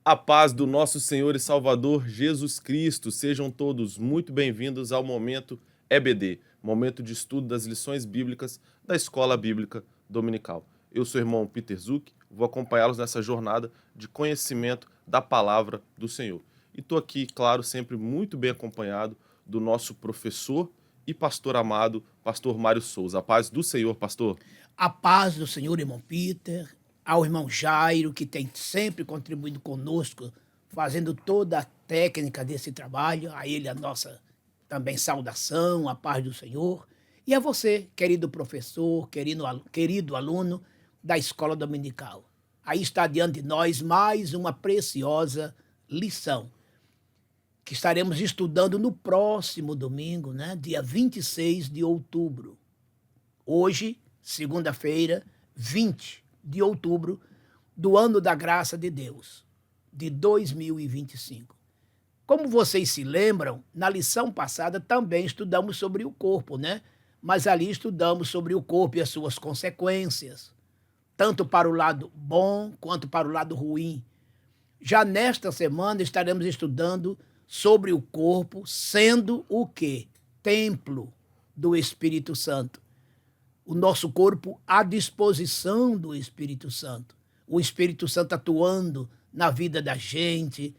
A paz do nosso Senhor e Salvador Jesus Cristo. Sejam todos muito bem-vindos ao Momento EBD, momento de estudo das lições bíblicas da Escola Bíblica Dominical. Eu sou o irmão Peter Zuck, vou acompanhá-los nessa jornada de conhecimento da palavra do Senhor. E estou aqui, claro, sempre muito bem acompanhado do nosso professor e pastor amado, pastor Mário Souza. A paz do Senhor, pastor. A paz do Senhor, irmão Peter, ao irmão Jairo, que tem sempre contribuído conosco, fazendo toda a técnica desse trabalho, a ele a nossa também saudação, a paz do Senhor, e a você, querido professor, querido aluno da Escola Dominical. Aí está diante de nós mais uma preciosa lição, que estaremos estudando no próximo domingo, né, dia 26 de outubro. Hoje, segunda-feira, 20 de outubro do ano da graça de Deus, de 2025. Como vocês se lembram, na lição passada também estudamos sobre o corpo, né? Mas ali estudamos sobre o corpo e as suas consequências, tanto para o lado bom quanto para o lado ruim. Já nesta semana estaremos estudando sobre o corpo sendo o quê? Templo do Espírito Santo. O nosso corpo à disposição do Espírito Santo. O Espírito Santo atuando na vida da gente,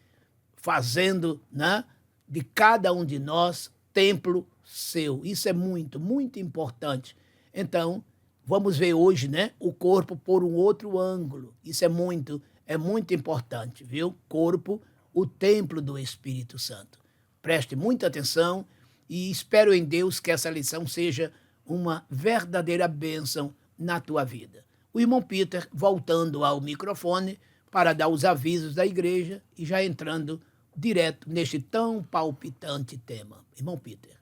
fazendo, né, de cada um de nós templo seu. Isso é muito, muito importante. Então, vamos ver hoje, né, o corpo por um outro ângulo. Isso é muito importante, viu? Corpo, o templo do Espírito Santo. Preste muita atenção e espero em Deus que essa lição seja uma verdadeira bênção na tua vida. O irmão Peter voltando ao microfone para dar os avisos da igreja e já entrando direto neste tão palpitante tema. Irmão Peter.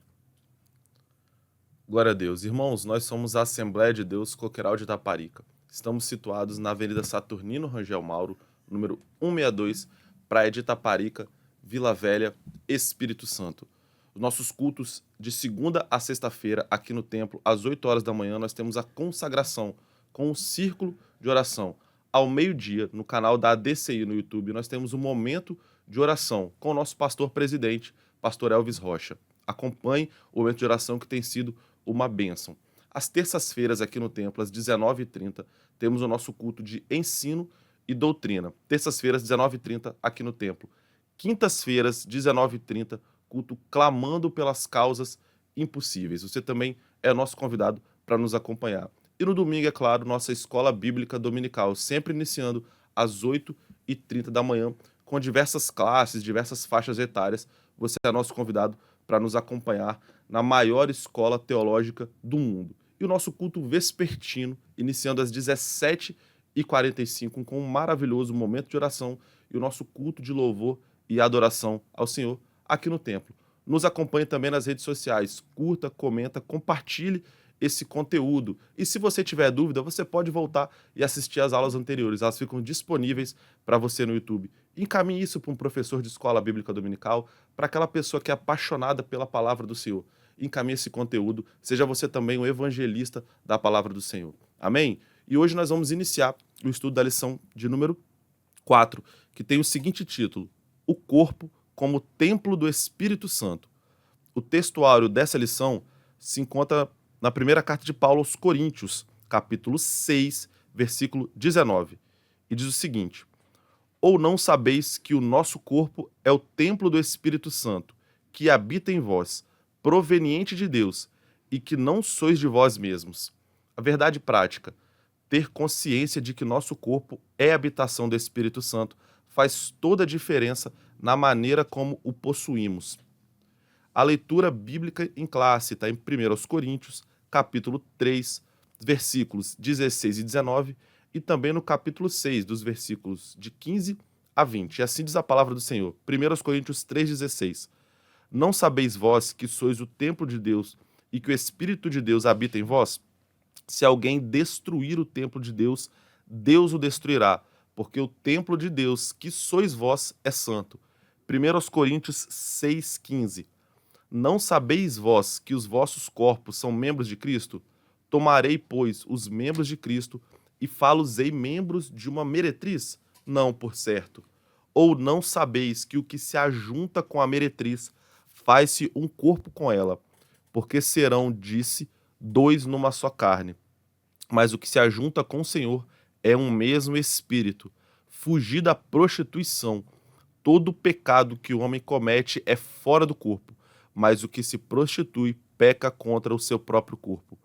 Glória a Deus. Irmãos, nós somos a Assembleia de Deus Coqueiral de Itaparica. Estamos situados na Avenida Saturnino Rangel Mauro, número 162, Praia de Itaparica, Vila Velha, Espírito Santo. Os nossos cultos de segunda a sexta-feira aqui no templo, às 8 horas da manhã, nós temos a consagração com um círculo de oração. Ao meio-dia, no canal da ADCI no YouTube, nós temos um momento de oração com o nosso pastor presidente, pastor Elvis Rocha. Acompanhe o momento de oração que tem sido uma bênção. Às terças-feiras aqui no templo, às 19h30, temos o nosso culto de ensino e doutrina. Terças-feiras, 19h30, aqui no templo. Quintas-feiras, 19h30, culto clamando pelas causas impossíveis. Você também é nosso convidado para nos acompanhar. E no domingo, é claro, nossa Escola Bíblica Dominical, sempre iniciando às 8h30 da manhã, com diversas classes, diversas faixas etárias. Você é nosso convidado para nos acompanhar na maior escola teológica do mundo. E o nosso culto vespertino, iniciando às 17h45, com um maravilhoso momento de oração e o nosso culto de louvor e adoração ao Senhor aqui no templo. Nos acompanhe também nas redes sociais, curta, comenta, compartilhe esse conteúdo. E se você tiver dúvida, você pode voltar e assistir às aulas anteriores. Elas ficam disponíveis para você no YouTube. Encaminhe isso para um professor de escola bíblica dominical, para aquela pessoa que é apaixonada pela palavra do Senhor. Encaminhe esse conteúdo. Seja você também um evangelista da palavra do Senhor. Amém? E hoje nós vamos iniciar o estudo da lição de número 4, que tem o seguinte título: O corpo como templo do Espírito Santo. O textuário dessa lição se encontra na primeira carta de Paulo aos Coríntios, capítulo 6, versículo 19. E diz o seguinte: Ou não sabeis que o nosso corpo é o templo do Espírito Santo, que habita em vós, proveniente de Deus, e que não sois de vós mesmos? A verdade prática: ter consciência de que nosso corpo é a habitação do Espírito Santo faz toda a diferença na maneira como o possuímos. A leitura bíblica em classe está em 1 Coríntios, capítulo 3, versículos 16 e 19, e também no capítulo 6, dos versículos de 15 a 20. E assim diz a palavra do Senhor. 1 Coríntios 3,16. Não sabeis vós que sois o templo de Deus e que o Espírito de Deus habita em vós? Se alguém destruir o templo de Deus, Deus o destruirá, porque o templo de Deus, que sois vós, é santo. 1 Coríntios 6,15. Não sabeis vós que os vossos corpos são membros de Cristo? Tomarei, pois, os membros de Cristo e fá-los-ei membros de uma meretriz? Não, por certo. Ou não sabeis que o que se ajunta com a meretriz faz-se um corpo com ela? Porque serão, disse, dois numa só carne. Mas o que se ajunta com o Senhor é um mesmo espírito. Fugir da prostituição. Todo pecado que o homem comete é fora do corpo, mas o que se prostitui peca contra o seu próprio corpo.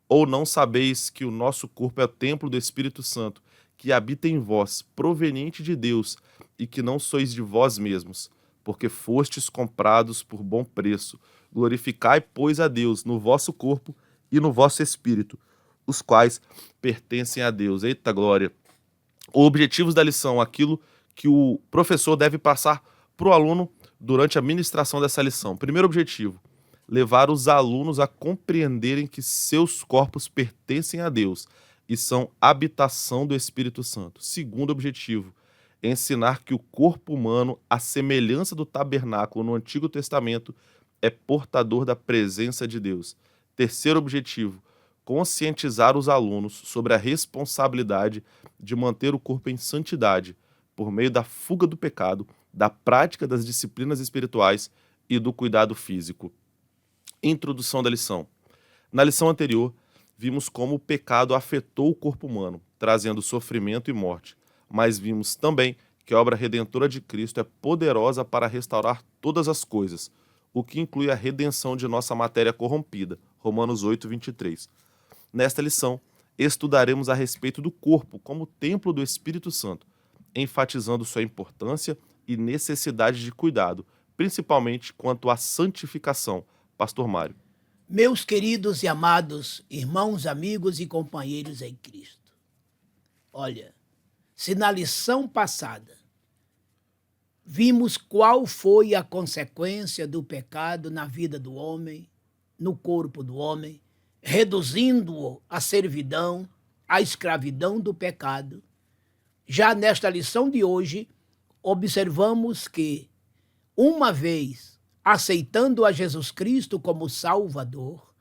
Ou não sabeis que o nosso corpo é o templo do Espírito Santo, que habita em vós, proveniente de Deus, e que não sois de vós mesmos, porque fostes comprados por bom preço. Glorificai, pois, a Deus no vosso corpo e no vosso espírito, os quais pertencem a Deus. Eita glória! Objetivos da lição, aquilo que o professor deve passar para o aluno durante a ministração dessa lição. Primeiro objetivo, levar os alunos a compreenderem que seus corpos pertencem a Deus e são habitação do Espírito Santo. Segundo objetivo, ensinar que o corpo humano, à semelhança do tabernáculo no Antigo Testamento, é portador da presença de Deus. Terceiro objetivo, conscientizar os alunos sobre a responsabilidade de manter o corpo em santidade, por meio da fuga do pecado, da prática das disciplinas espirituais e do cuidado físico. Introdução da lição. Na lição anterior, vimos como o pecado afetou o corpo humano, trazendo sofrimento e morte, mas vimos também que a obra redentora de Cristo é poderosa para restaurar todas as coisas, o que inclui a redenção de nossa matéria corrompida, Romanos 8, 23. Nesta lição, estudaremos a respeito do corpo como templo do Espírito Santo, enfatizando sua importância e necessidade de cuidado, principalmente quanto à santificação. Pastor Mário. Meus queridos e amados irmãos, amigos e companheiros em Cristo, olha, se na lição passada vimos qual foi a consequência do pecado na vida do homem, no corpo do homem, reduzindo-o à servidão, à escravidão do pecado, já nesta lição de hoje, observamos que, uma vez aceitando a Jesus Cristo como Salvador,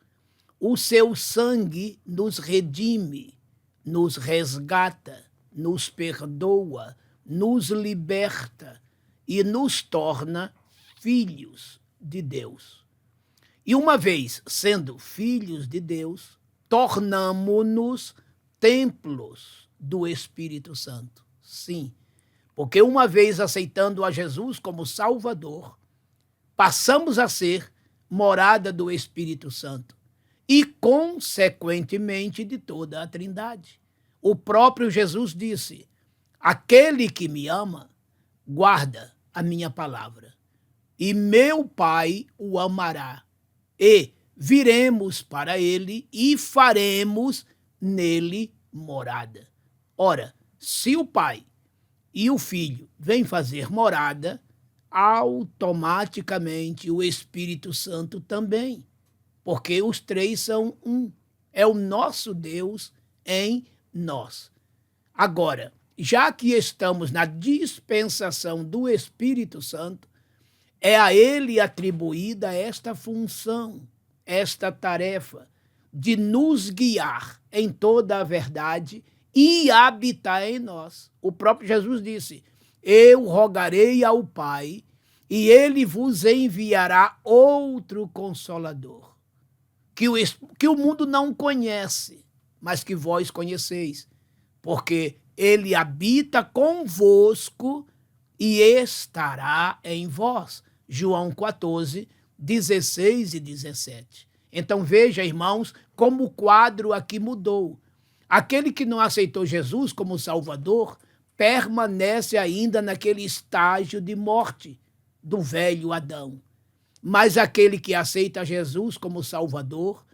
o seu sangue nos redime, nos resgata, nos perdoa, nos liberta e nos torna filhos de Deus. E uma vez sendo filhos de Deus, tornamo-nos templos do Espírito Santo. Sim, porque uma vez aceitando a Jesus como Salvador, passamos a ser morada do Espírito Santo e, consequentemente, de toda a Trindade. O próprio Jesus disse: aquele que me ama, guarda a minha palavra, e meu Pai o amará, e viremos para ele e faremos nele morada. Ora, se o Pai e o Filho vêm fazer morada, automaticamente o Espírito Santo também, porque os três são um. É o nosso Deus em nós. Agora, já que estamos na dispensação do Espírito Santo, é a ele atribuída esta função, esta tarefa de nos guiar em toda a verdade e habitar em nós. O próprio Jesus disse: eu rogarei ao Pai e ele vos enviará outro Consolador, que o mundo não conhece, mas que vós conheceis, porque ele habita convosco e estará em vós. João 14, 16 e 17. Então veja, irmãos, como o quadro aqui mudou. Aquele que não aceitou Jesus como Salvador permanece ainda naquele estágio de morte do velho Adão. Mas aquele que aceita Jesus como Salvador,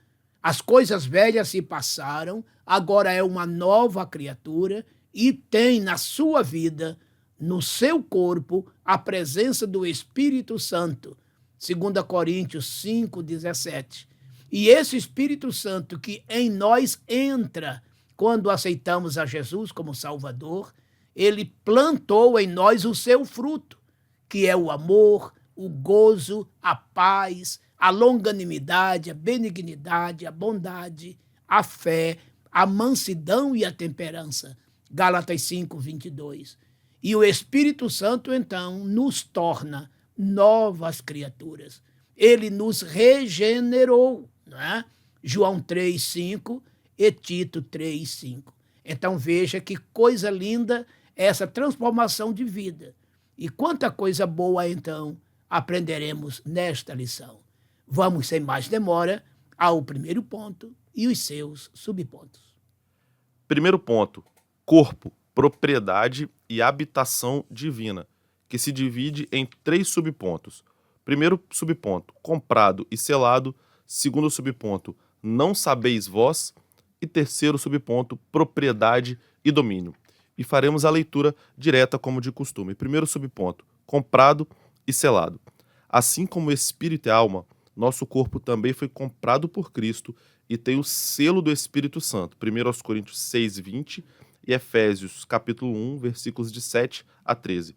as coisas velhas se passaram, agora é uma nova criatura e tem na sua vida, no seu corpo, a presença do Espírito Santo. 2 Coríntios 5, 17. E esse Espírito Santo que em nós entra quando aceitamos a Jesus como Salvador, ele plantou em nós o seu fruto, que é o amor, o gozo, a paz, a longanimidade, a benignidade, a bondade, a fé, a mansidão e a temperança. Gálatas 5, 22. E o Espírito Santo, então, nos torna novas criaturas. Ele nos regenerou, não é? João 3,5 e Tito 3,5. Então veja que coisa linda essa transformação de vida. E quanta coisa boa, então, aprenderemos nesta lição. Vamos, sem mais demora, ao primeiro ponto e os seus subpontos. Primeiro ponto: corpo, propriedade e habitação divina, que se divide em 3 subpontos. Primeiro subponto: comprado e selado. Segundo subponto: não sabeis vós. E terceiro subponto: propriedade e domínio. E faremos a leitura direta como de costume. Primeiro subponto: comprado e selado. Assim como espírito e alma, nosso corpo também foi comprado por Cristo e tem o selo do Espírito Santo. 1 Coríntios 6:20 e Efésios capítulo 1, versículos de 7 a 13.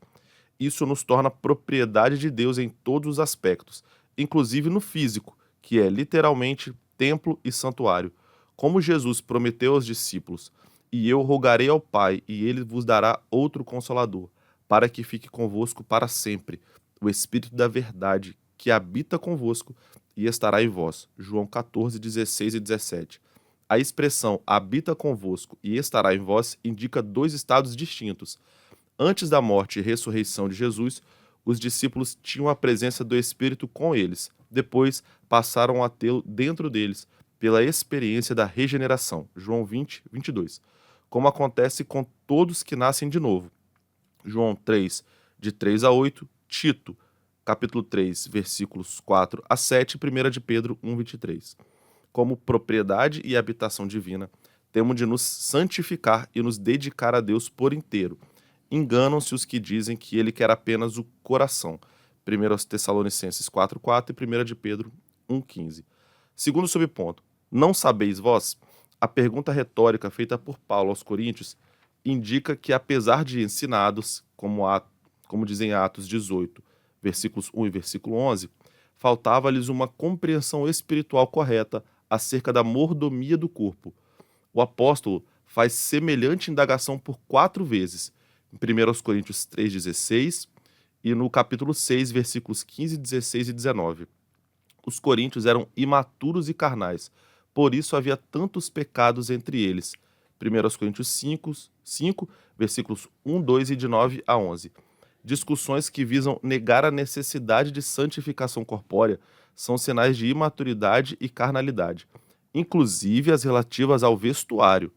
Isso nos torna propriedade de Deus em todos os aspectos, inclusive no físico, que é literalmente templo e santuário. Como Jesus prometeu aos discípulos: e eu rogarei ao Pai, e ele vos dará outro Consolador, para que fique convosco para sempre, o Espírito da verdade, que habita convosco e estará em vós. João 14, 16 e 17. A expressão habita convosco e estará em vós indica 2 estados distintos. Antes da morte e ressurreição de Jesus, os discípulos tinham a presença do Espírito com eles. Depois passaram a tê-lo dentro deles, pela experiência da regeneração. João 20, 22. Como acontece com todos que nascem de novo. João 3, de 3 a 8, Tito, capítulo 3, versículos 4 a 7, e 1 de Pedro 1, 23. Como propriedade e habitação divina, temos de nos santificar e nos dedicar a Deus por inteiro. Enganam-se os que dizem que ele quer apenas o coração. 1 Tessalonicenses 4:4 e 1 de Pedro 1:15. Segundo subponto: não sabeis vós? A pergunta retórica feita por Paulo aos Coríntios indica que, apesar de ensinados, como dizem Atos 18, versículos 1 e versículo 11, faltava-lhes uma compreensão espiritual correta acerca da mordomia do corpo. O apóstolo faz semelhante indagação por 4 vezes, em 1 Coríntios 3,16 e no capítulo 6, versículos 15, 16 e 19. Os coríntios eram imaturos e carnais, por isso havia tantos pecados entre eles. 1 Coríntios 5, versículos 1, 2 e de 9 a 11. Discussões que visam negar a necessidade de santificação corpórea são sinais de imaturidade e carnalidade, inclusive as relativas ao vestuário.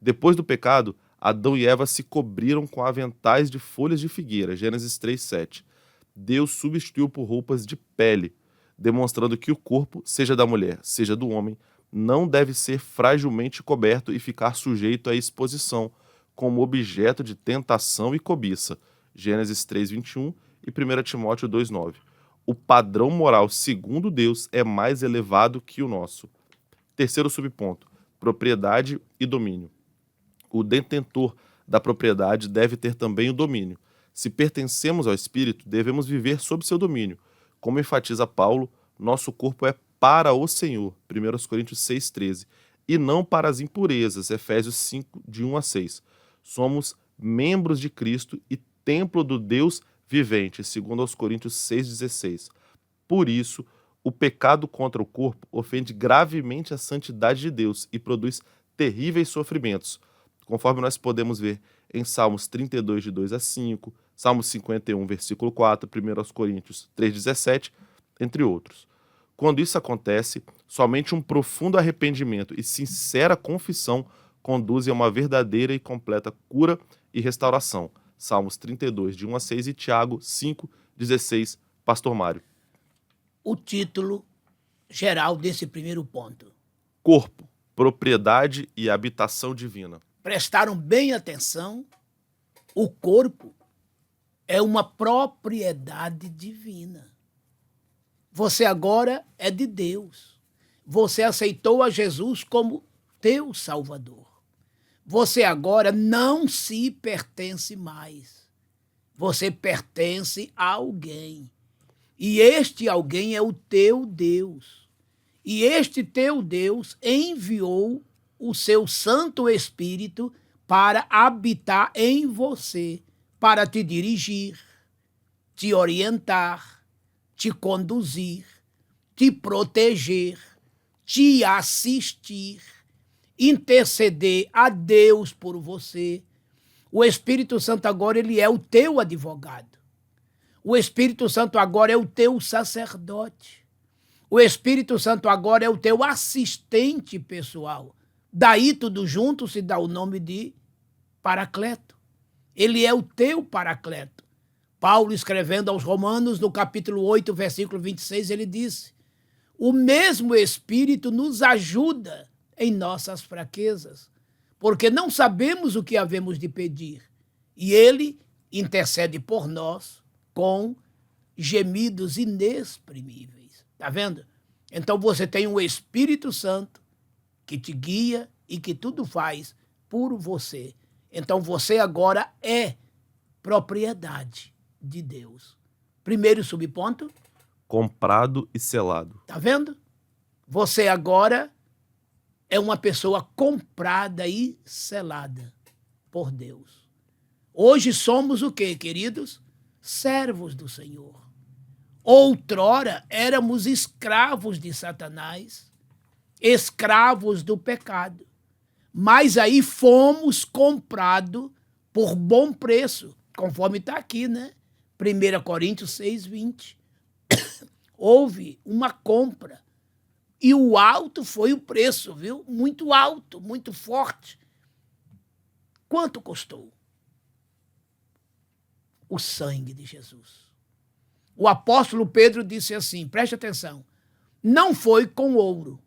Depois do pecado, Adão e Eva se cobriram com aventais de folhas de figueira, Gênesis 3:7. Deus substituiu por roupas de pele, demonstrando que o corpo, seja da mulher, seja do homem, não deve ser fragilmente coberto e ficar sujeito à exposição, como objeto de tentação e cobiça, Gênesis 3:21 e 1 Timóteo 2:9. O padrão moral segundo Deus é mais elevado que o nosso. Terceiro subponto: propriedade e domínio. O detentor da propriedade deve ter também o domínio. Se pertencemos ao Espírito, devemos viver sob seu domínio. Como enfatiza Paulo, nosso corpo é para o Senhor, 1 Coríntios 6,13, e não para as impurezas, Efésios 5, de 1 a 6. Somos membros de Cristo e templo do Deus vivente, 2 Coríntios 6,16. Por isso, o pecado contra o corpo ofende gravemente a santidade de Deus e produz terríveis sofrimentos, conforme nós podemos ver em Salmos 32, de 2 a 5, Salmos 51, versículo 4, 1 Coríntios 3,17, entre outros. Quando isso acontece, somente um profundo arrependimento e sincera confissão conduzem a uma verdadeira e completa cura e restauração. Salmos 32, de 1 a 6 e Tiago 5, 16, Pastor Mário. O título geral desse primeiro ponto. Corpo, propriedade e habitação divina. Prestaram bem atenção, o corpo é uma propriedade divina. Você agora é de Deus. Você aceitou a Jesus como teu Salvador. Você agora não se pertence mais. Você pertence a alguém. E este alguém é o teu Deus. E este teu Deus enviou o seu Santo Espírito para habitar em você, para te dirigir, te orientar, te conduzir, te proteger, te assistir, interceder a Deus por você. O Espírito Santo agora ele é o teu advogado. O Espírito Santo agora é o teu sacerdote. O Espírito Santo agora é o teu assistente pessoal. Daí tudo junto se dá o nome de Paracleto. Ele é o teu Paracleto. Paulo, escrevendo aos Romanos, no capítulo 8, versículo 26, ele disse: o mesmo Espírito nos ajuda em nossas fraquezas, porque não sabemos o que havemos de pedir. E ele intercede por nós com gemidos inexprimíveis. Está vendo? Então você tem um Espírito Santo que te guia e que tudo faz por você. Então você agora é propriedade de Deus. Primeiro subponto. Comprado e selado. Está vendo? Você agora é uma pessoa comprada e selada por Deus. Hoje somos o quê, queridos? Servos do Senhor. Outrora éramos escravos de Satanás, escravos do pecado. Mas aí fomos comprados por bom preço, conforme está aqui, né? 1 Coríntios 6:20. Houve uma compra. E o alto foi o preço, viu? Muito alto, muito forte. Quanto custou? O sangue de Jesus. O apóstolo Pedro disse assim, preste atenção, não foi com ouro,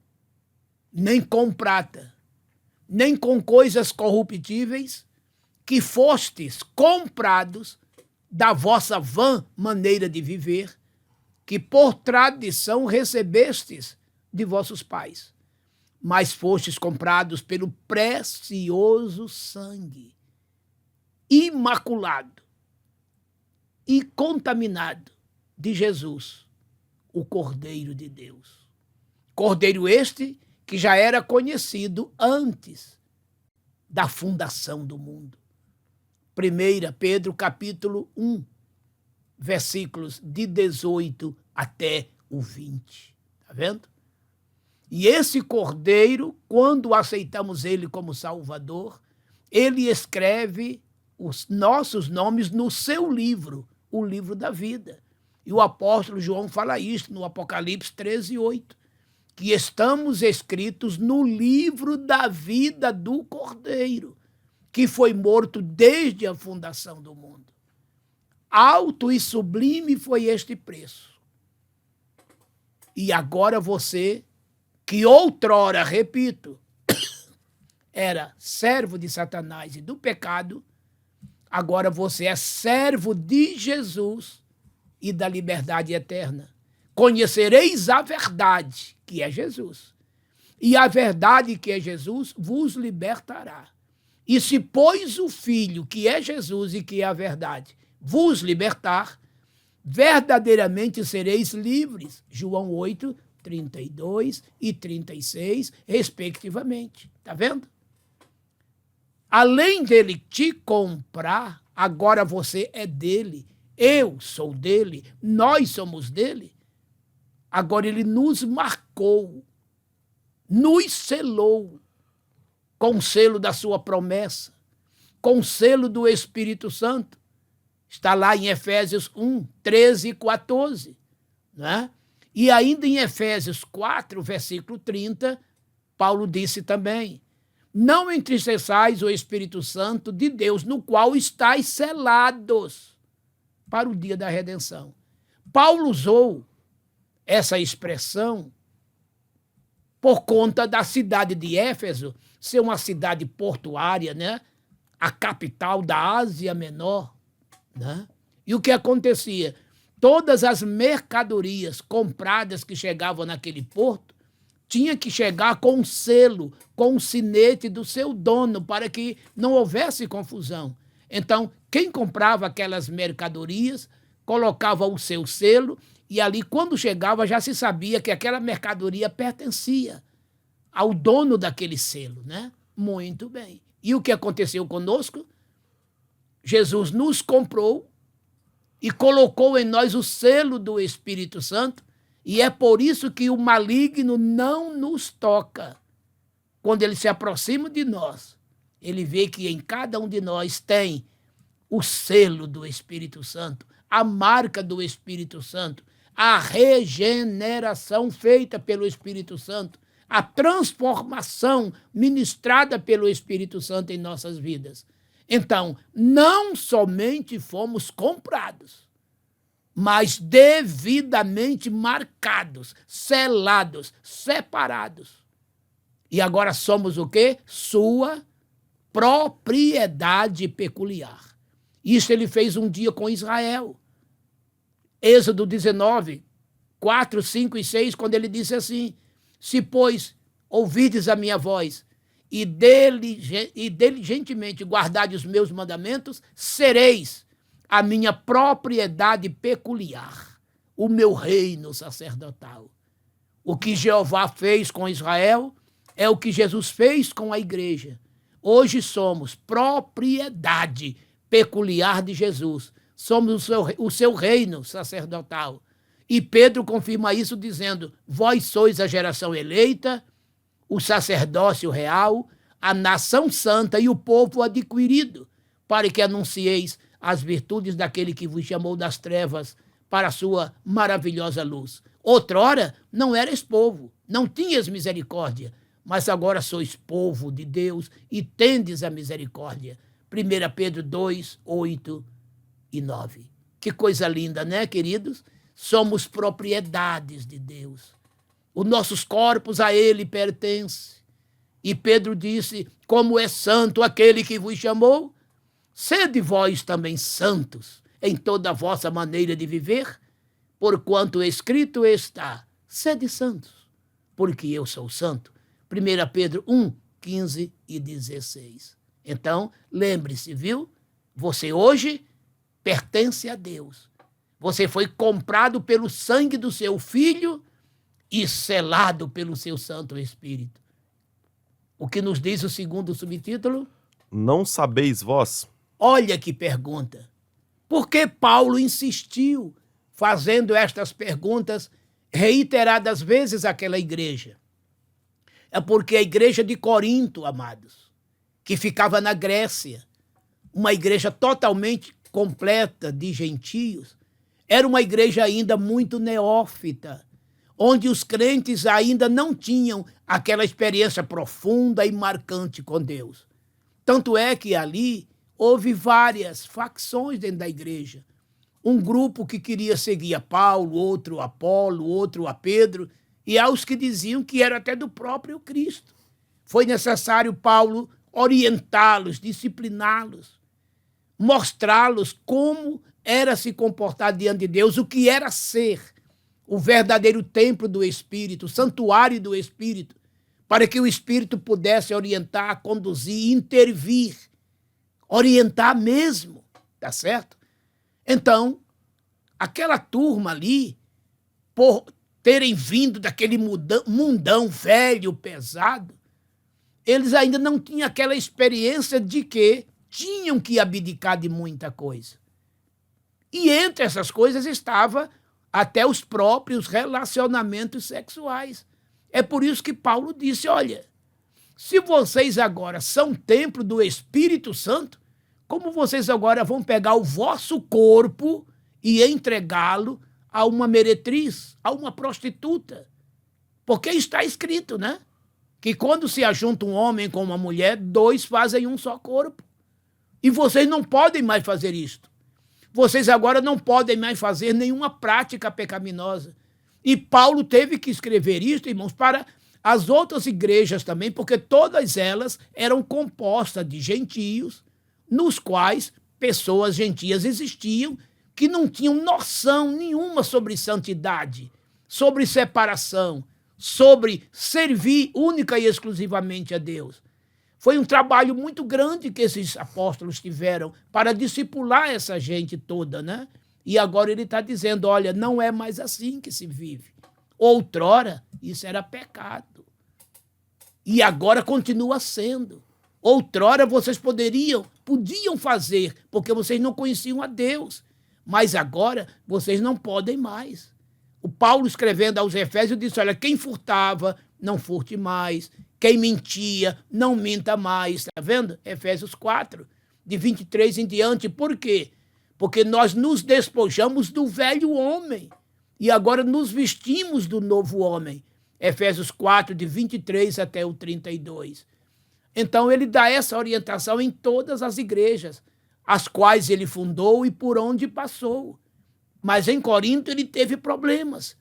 nem com prata, nem com coisas corruptíveis que fostes comprados da vossa vã maneira de viver, que por tradição recebestes de vossos pais, mas fostes comprados pelo precioso sangue, imaculado e contaminado de Jesus, o Cordeiro de Deus. Cordeiro este que já era conhecido antes da fundação do mundo. 1 Pedro capítulo 1, versículos de 18 até o 20. Está vendo? E esse Cordeiro, quando aceitamos ele como Salvador, ele escreve os nossos nomes no seu livro, o livro da vida. E o apóstolo João fala isso no Apocalipse 13:8, que estamos escritos no livro da vida do Cordeiro, que foi morto desde a fundação do mundo. Alto e sublime foi este preço. E agora você, que outrora, repito, era servo de Satanás e do pecado, agora você é servo de Jesus e da liberdade eterna. Conhecereis a verdade, que é Jesus, e a verdade, que é Jesus, vos libertará. E se, pois, o Filho, que é Jesus e que é a verdade, vos libertar, verdadeiramente sereis livres. João 8, 32 e 36, respectivamente. Está vendo? Além dele te comprar, agora você é dele. Eu sou dele, nós somos dele. Agora ele nos marcou, nos selou com o selo da sua promessa, com o selo do Espírito Santo. Está lá em Efésios 1, 13 e 14. Né? E ainda em Efésios 4, versículo 30, Paulo disse também: não entristeçais o Espírito Santo de Deus, no qual estáis selados para o dia da redenção. Paulo usou essa expressão por conta da cidade de Éfeso ser uma cidade portuária, né? A capital da Ásia Menor. Né? E o que acontecia? Todas as mercadorias compradas que chegavam naquele porto tinha que chegar com um selo, com um sinete do seu dono, para que não houvesse confusão. Então, quem comprava aquelas mercadorias colocava o seu selo e ali, quando chegava, já se sabia que aquela mercadoria pertencia ao dono daquele selo, né? Muito bem. E o que aconteceu conosco? Jesus nos comprou e colocou em nós o selo do Espírito Santo, e é por isso que o maligno não nos toca. Quando ele se aproxima de nós, ele vê que em cada um de nós tem o selo do Espírito Santo, a marca do Espírito Santo, a regeneração feita pelo Espírito Santo, a transformação ministrada pelo Espírito Santo em nossas vidas. Então, não somente fomos comprados, mas devidamente marcados, selados, separados. E agora somos o quê? Sua propriedade peculiar. Isso ele fez um dia com Israel. Êxodo 19, 4, 5 e 6, quando ele disse assim: se, pois, ouvides a minha voz e diligentemente guardardes os meus mandamentos, sereis a minha propriedade peculiar, o meu reino sacerdotal. O que Jeová fez com Israel é o que Jesus fez com a igreja. Hoje somos propriedade peculiar de Jesus. Somos o seu reino sacerdotal. E Pedro confirma isso dizendo: vós sois a geração eleita, o sacerdócio real, a nação santa e o povo adquirido, para que anuncieis as virtudes daquele que vos chamou das trevas para a sua maravilhosa luz. Outrora não erais povo, não tinhas misericórdia, mas agora sois povo de Deus e tendes a misericórdia. 1 Pedro 2, 8 e 9. Que coisa linda, né, queridos? Somos propriedades de Deus. Os nossos corpos a ele pertencem. E Pedro disse: como é santo aquele que vos chamou, sede vós também santos em toda a vossa maneira de viver, porquanto escrito está: sede santos, porque eu sou santo. 1 Pedro 1, 15 e 16. Então, lembre-se, viu? Você hoje pertence a Deus. Você foi comprado pelo sangue do seu Filho e selado pelo seu Santo Espírito. O que nos diz o segundo subtítulo? Não sabeis vós? Olha que pergunta. Por que Paulo insistiu fazendo estas perguntas reiteradas vezes àquela igreja? É porque a igreja de Corinto, amados, que ficava na Grécia, uma igreja totalmente completa de gentios, era uma igreja ainda muito neófita, onde os crentes ainda não tinham aquela experiência profunda e marcante com Deus. Tanto é que ali houve várias facções dentro da igreja. Um grupo que queria seguir a Paulo, outro a Apolo, outro a Pedro, e aos que diziam que era até do próprio Cristo. Foi necessário Paulo orientá-los, discipliná-los, mostrá-los como era se comportar diante de Deus, o que era ser o verdadeiro templo do Espírito, o santuário do Espírito, para que o Espírito pudesse orientar, conduzir, intervir, orientar mesmo, tá certo? Então, aquela turma ali, por terem vindo daquele mundão velho, pesado, eles ainda não tinham aquela experiência de que tinham que abdicar de muita coisa. E entre essas coisas estava até os próprios relacionamentos sexuais. É por isso que Paulo disse: olha, se vocês agora são templo do Espírito Santo, como vocês agora vão pegar o vosso corpo e entregá-lo a uma meretriz, a uma prostituta? Porque está escrito, né? Que quando se ajunta um homem com uma mulher, dois fazem um só corpo. E vocês não podem mais fazer isto. Vocês agora não podem mais fazer nenhuma prática pecaminosa. E Paulo teve que escrever isto, irmãos, para as outras igrejas também, porque todas elas eram compostas de gentios, nos quais pessoas gentias existiam que não tinham noção nenhuma sobre santidade, sobre separação, sobre servir única e exclusivamente a Deus. Foi um trabalho muito grande que esses apóstolos tiveram para discipular essa gente toda, né? E agora ele está dizendo: olha, não é mais assim que se vive. Outrora, isso era pecado. E agora continua sendo. Outrora, vocês poderiam podiam fazer, porque vocês não conheciam a Deus. Mas agora vocês não podem mais. O Paulo, escrevendo aos Efésios, disse, olha, quem furtava, não furte mais. Quem mentia, não minta mais. Está vendo? Efésios 4, de 23 em diante. Por quê? Porque nós nos despojamos do velho homem e agora nos vestimos do novo homem. Efésios 4, de 23 até o 32. Então, ele dá essa orientação em todas as igrejas, as quais ele fundou e por onde passou. Mas em Corinto ele teve problemas.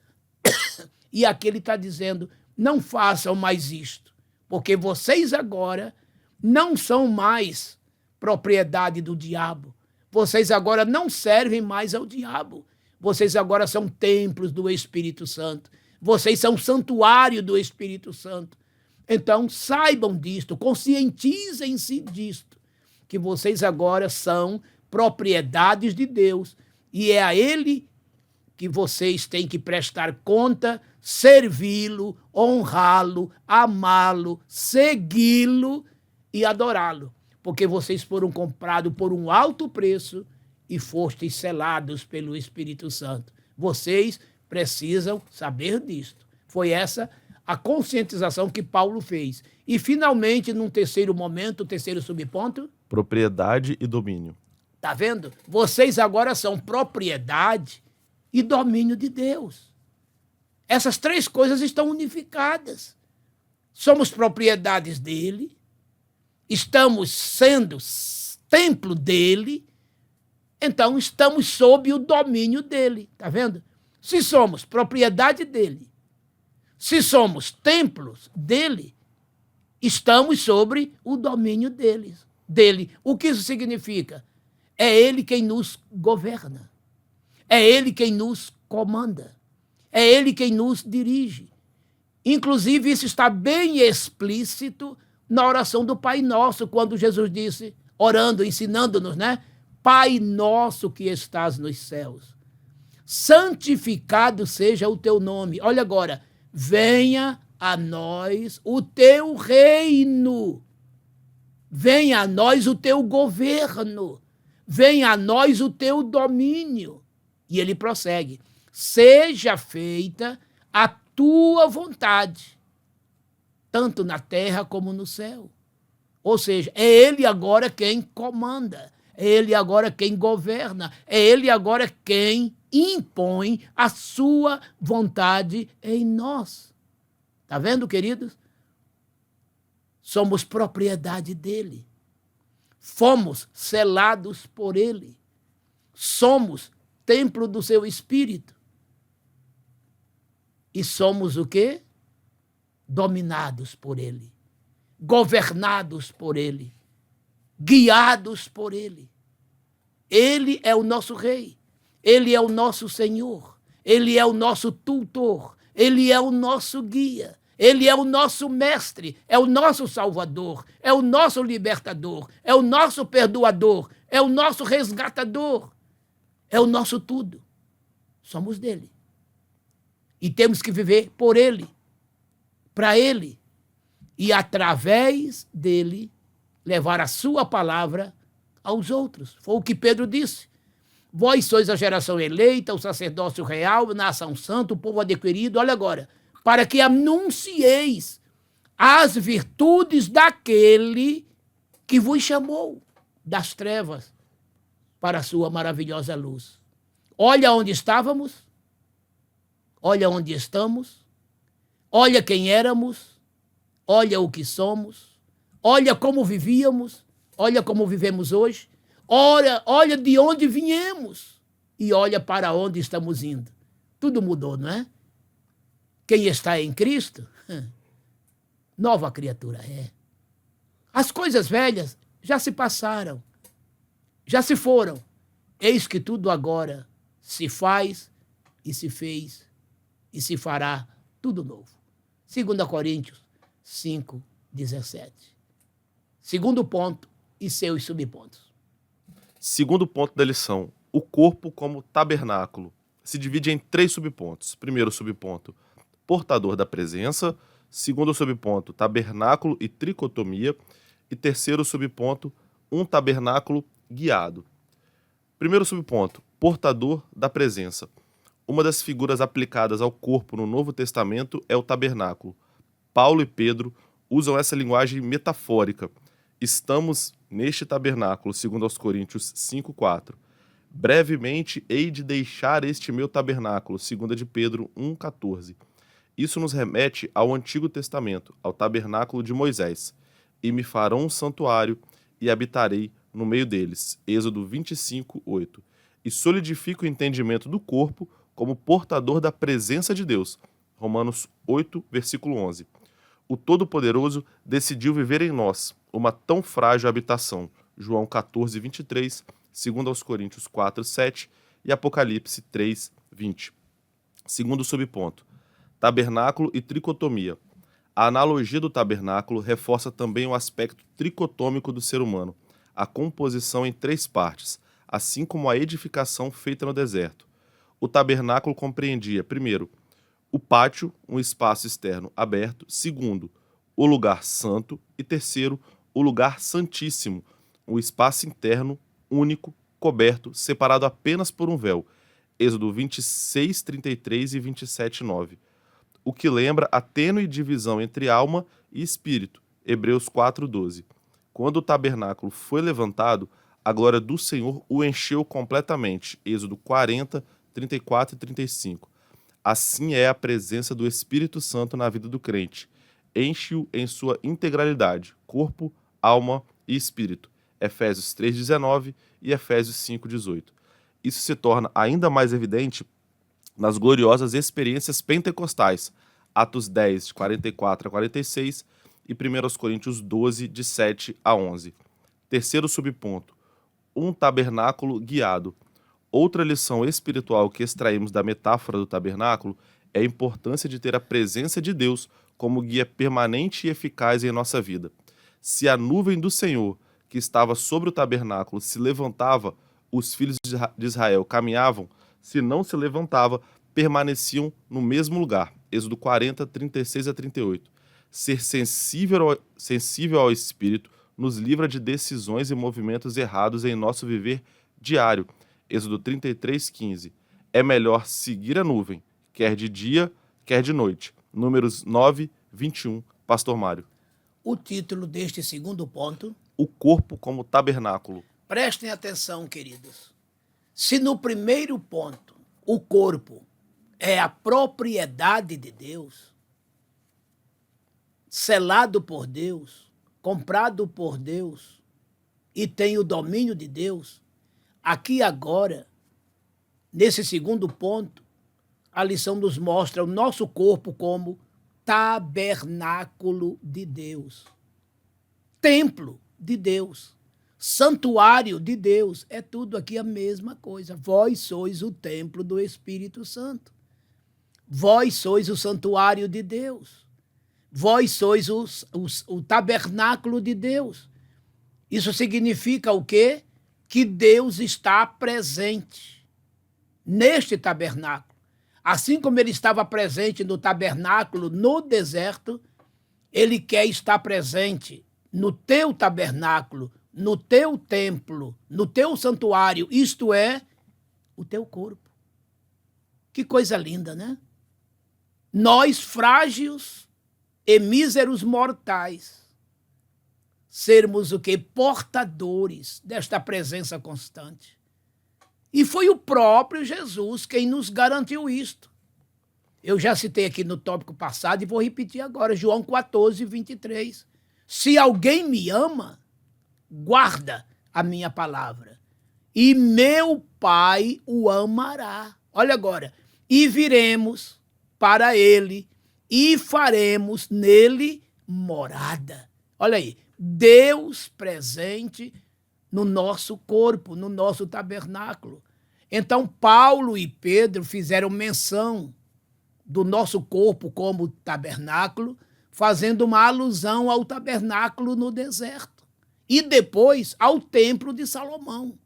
E aqui ele está dizendo, não façam mais isto, porque vocês agora não são mais propriedade do diabo. Vocês agora não servem mais ao diabo. Vocês agora são templos do Espírito Santo. Vocês são santuário do Espírito Santo. Então, saibam disto, conscientizem-se disto, que vocês agora são propriedades de Deus e é a Ele que vocês têm que prestar conta, servi-lo, honrá-lo, amá-lo, segui-lo e adorá-lo, porque vocês foram comprados por um alto preço e fostes selados pelo Espírito Santo. Vocês precisam saber disto. Foi essa a conscientização que Paulo fez. E, finalmente, num terceiro momento, o terceiro subponto... Propriedade e domínio. Está vendo? Vocês agora são propriedade e domínio de Deus. Essas três coisas estão unificadas. Somos propriedades dele, estamos sendo templo dele, então estamos sob o domínio dele. Está vendo? Se somos propriedade dele, se somos templos dele, estamos sobre o domínio dele. O que isso significa? É ele quem nos governa. É ele quem nos comanda. É ele quem nos dirige. Inclusive, isso está bem explícito na oração do Pai Nosso, quando Jesus disse, orando, ensinando-nos, né? Pai nosso que estás nos céus, santificado seja o teu nome. Olha agora, venha a nós o teu reino, venha a nós o teu governo, venha a nós o teu domínio. E ele prossegue, seja feita a tua vontade, tanto na terra como no céu. Ou seja, é ele agora quem comanda, é ele agora quem governa, é ele agora quem impõe a sua vontade em nós. Está vendo, queridos? Somos propriedade dele. Fomos selados por ele. Somos templo do seu Espírito. E somos o quê? Dominados por ele. Governados por ele. Guiados por ele. Ele é o nosso rei. Ele é o nosso Senhor. Ele é o nosso tutor. Ele é o nosso guia. Ele é o nosso mestre. É o nosso salvador. É o nosso libertador. É o nosso perdoador. É o nosso resgatador. É o nosso tudo. Somos dele. E temos que viver por ele, para ele. E através dele, levar a sua palavra aos outros. Foi o que Pedro disse. Vós sois a geração eleita, o sacerdócio real, nação santa, o povo adquirido. Olha agora. Para que anuncieis as virtudes daquele que vos chamou das trevas para a sua maravilhosa luz. Olha onde estávamos, olha onde estamos, olha quem éramos, olha o que somos, olha como vivíamos, olha como vivemos hoje, olha de onde viemos e olha para onde estamos indo. Tudo mudou, não é? Quem está em Cristo, nova criatura é. As coisas velhas já se passaram, já se foram. Eis que tudo agora se faz e se fez e se fará tudo novo. 2 Coríntios 5, 17. Segundo ponto e seus subpontos. Segundo ponto da lição, o corpo como tabernáculo. Se divide em 3 subpontos. Primeiro subponto, portador da presença. Segundo subponto, tabernáculo e tricotomia. E terceiro subponto, Um tabernáculo guiado. Primeiro subponto, portador da presença. Uma das figuras aplicadas ao corpo no Novo Testamento é o tabernáculo. Paulo e Pedro usam essa linguagem metafórica. Estamos neste tabernáculo, segundo aos Coríntios 5:4. Brevemente hei de deixar este meu tabernáculo, segunda de Pedro 1:14. Isso nos remete ao Antigo Testamento, ao tabernáculo de Moisés. E me farão um santuário e habitarei no meio deles. Êxodo 25:8. E solidifica o entendimento do corpo como portador da presença de Deus. Romanos 8, versículo 11. O Todo-Poderoso decidiu viver em nós uma tão frágil habitação. João 14:23, segundo aos Coríntios 4:7 e Apocalipse 3:20. Segundo subponto, tabernáculo e tricotomia. A analogia do tabernáculo reforça também o aspecto tricotômico do ser humano, a composição em 3 partes, assim como a edificação feita no deserto. O tabernáculo compreendia, primeiro, o pátio, um espaço externo aberto, segundo, o lugar santo e terceiro, o lugar santíssimo, um espaço interno único, coberto, separado apenas por um véu. Êxodo 26:33 e 27:9. O que lembra a tênue divisão entre alma e espírito. Hebreus 4:12. Quando o tabernáculo foi levantado, a glória do Senhor o encheu completamente. Êxodo 40, 34 e 35. Assim é a presença do Espírito Santo na vida do crente. Enche-o em sua integralidade, corpo, alma e espírito. Efésios 3:19 e Efésios 5:18. Isso se torna ainda mais evidente nas gloriosas experiências pentecostais, Atos 10, de 44 a 46 e 1 Coríntios 12, de 7 a 11. Terceiro subponto, um tabernáculo guiado. Outra lição espiritual que extraímos da metáfora do tabernáculo é a importância de ter a presença de Deus como guia permanente e eficaz em nossa vida. Se a nuvem do Senhor, que estava sobre o tabernáculo, se levantava, os filhos de Israel caminhavam, se não se levantava, permaneciam no mesmo lugar. Êxodo 40, 36 a 38. Ser sensível ao Espírito nos livra de decisões e movimentos errados em nosso viver diário. Êxodo 33, 15. É melhor seguir a nuvem, quer de dia, quer de noite. Números 9, 21. Pastor Mário. O título deste segundo ponto. O corpo como tabernáculo. Prestem atenção, queridos. Se no primeiro ponto o corpo é a propriedade de Deus, selado por Deus, comprado por Deus e tem o domínio de Deus, aqui agora, nesse segundo ponto, a lição nos mostra o nosso corpo como tabernáculo de Deus, templo de Deus, santuário de Deus, é tudo aqui a mesma coisa. Vós sois o templo do Espírito Santo. Vós sois o santuário de Deus. Vós sois o tabernáculo de Deus. Isso significa o quê? Que Deus está presente neste tabernáculo. Assim como ele estava presente no tabernáculo no deserto, ele quer estar presente no teu tabernáculo, no teu templo, no teu santuário, isto é, o teu corpo. Que coisa linda, né? Nós, frágeis e míseros mortais, sermos o quê? Portadores desta presença constante. E foi o próprio Jesus quem nos garantiu isto. Eu já citei aqui no tópico passado e vou repetir agora, João 14, 23. Se alguém me ama, guarda a minha palavra, e meu Pai o amará. Olha agora, e viremos para ele e faremos nele morada. Olha aí, Deus presente no nosso corpo, no nosso tabernáculo. Então, Paulo e Pedro fizeram menção do nosso corpo como tabernáculo, fazendo uma alusão ao tabernáculo no deserto e depois ao templo de Salomão.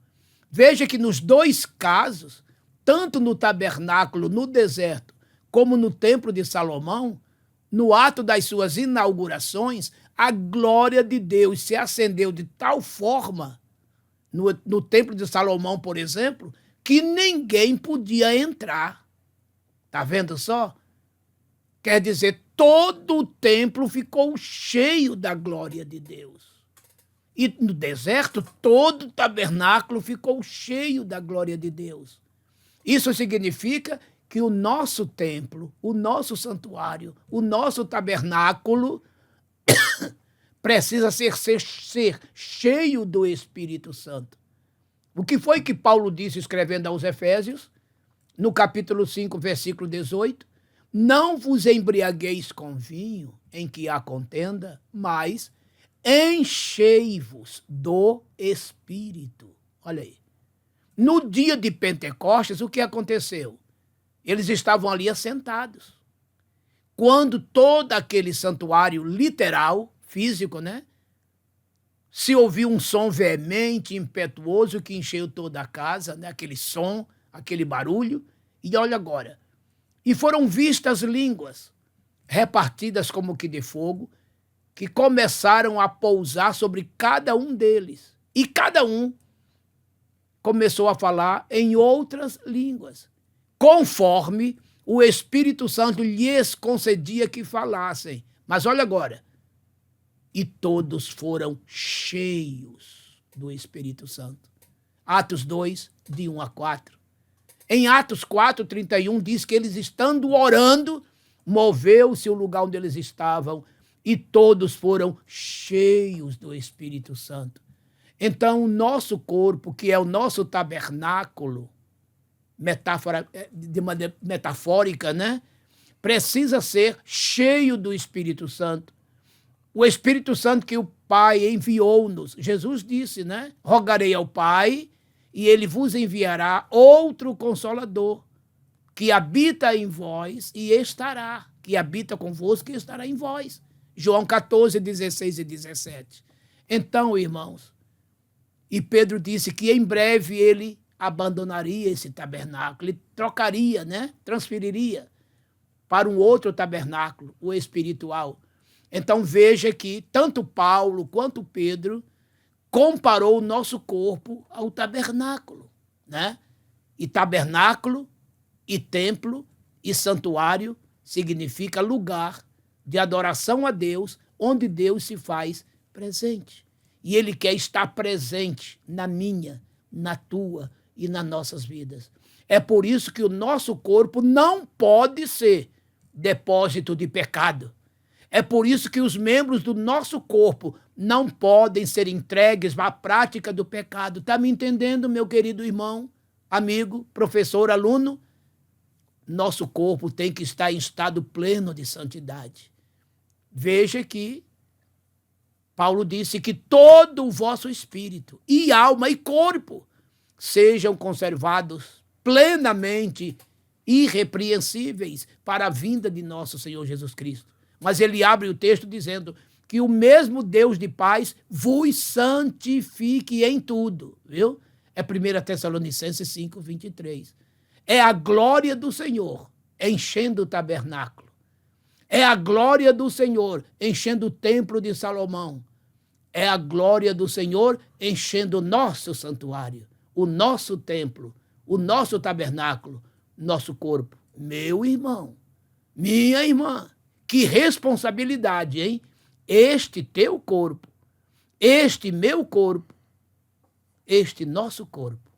Veja que nos dois casos, tanto no tabernáculo no deserto como no templo de Salomão, no ato das suas inaugurações, a glória de Deus se acendeu de tal forma, no templo de Salomão, por exemplo, que ninguém podia entrar. Tá vendo só? Quer dizer, todo o templo ficou cheio da glória de Deus. E no deserto, todo o tabernáculo ficou cheio da glória de Deus. Isso significa que o nosso templo, o nosso santuário, o nosso tabernáculo precisa ser cheio do Espírito Santo. O que foi que Paulo disse escrevendo aos Efésios, no capítulo 5, versículo 18? Não vos embriagueis com vinho, em que há contenda, mas enchei-vos do Espírito. Olha aí. No dia de Pentecostes, o que aconteceu? Eles estavam ali assentados. Quando todo aquele santuário literal, físico, né? Se ouviu um som veemente, impetuoso, que encheu toda a casa, né? Aquele som, aquele barulho. E olha agora. E foram vistas línguas, repartidas como que de fogo, que começaram a pousar sobre cada um deles. E cada um começou a falar em outras línguas, conforme o Espírito Santo lhes concedia que falassem. Mas olha agora. E todos foram cheios do Espírito Santo. Atos 2, de 1 a 4. Em Atos 4, 31, diz que eles estando orando, moveu-se o lugar onde eles estavam e todos foram cheios do Espírito Santo. Então, o nosso corpo, que é o nosso tabernáculo, de maneira metafórica, né? Precisa ser cheio do Espírito Santo. O Espírito Santo que o Pai enviou-nos. Jesus disse, né? Rogarei ao Pai e ele vos enviará outro Consolador, que habita em vós e estará, que habita convosco e estará em vós. João 14, 16 e 17. Então, irmãos, e Pedro disse que em breve ele abandonaria esse tabernáculo, ele trocaria, né? Transferiria para um outro tabernáculo, o espiritual. Então veja que tanto Paulo quanto Pedro comparou o nosso corpo ao tabernáculo, né? E tabernáculo, e templo, e santuário significa lugar de adoração a Deus, onde Deus se faz presente. E Ele quer estar presente na minha, na tua e nas nossas vidas. É por isso que o nosso corpo não pode ser depósito de pecado. É por isso que os membros do nosso corpo não podem ser entregues à prática do pecado. Está me entendendo, meu querido irmão, amigo, professor, aluno? Nosso corpo tem que estar em estado pleno de santidade. Veja que Paulo disse que todo o vosso espírito e alma e corpo sejam conservados plenamente irrepreensíveis para a vinda de nosso Senhor Jesus Cristo. Mas ele abre o texto dizendo que o mesmo Deus de paz vos santifique em tudo, viu? É 1 Tessalonicenses 5, 23. É a glória do Senhor enchendo o tabernáculo. É a glória do Senhor enchendo o templo de Salomão. É a glória do Senhor enchendo o nosso santuário, o nosso templo, o nosso tabernáculo, nosso corpo. Meu irmão, minha irmã, que responsabilidade, hein? Este teu corpo, este meu corpo, este nosso corpo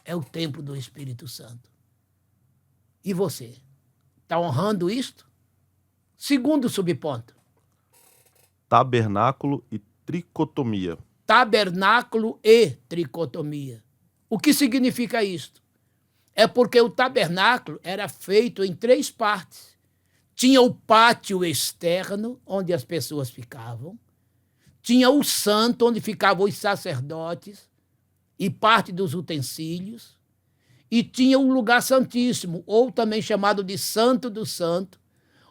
é o templo do Espírito Santo. E você, está honrando isto? Segundo subponto. Tabernáculo e tricotomia. Tabernáculo e tricotomia. O que significa isto? É porque o tabernáculo era feito em 3 partes. Tinha o pátio externo, onde as pessoas ficavam. Tinha o santo, onde ficavam os sacerdotes e parte dos utensílios. E tinha o lugar santíssimo, ou também chamado de Santo do Santo,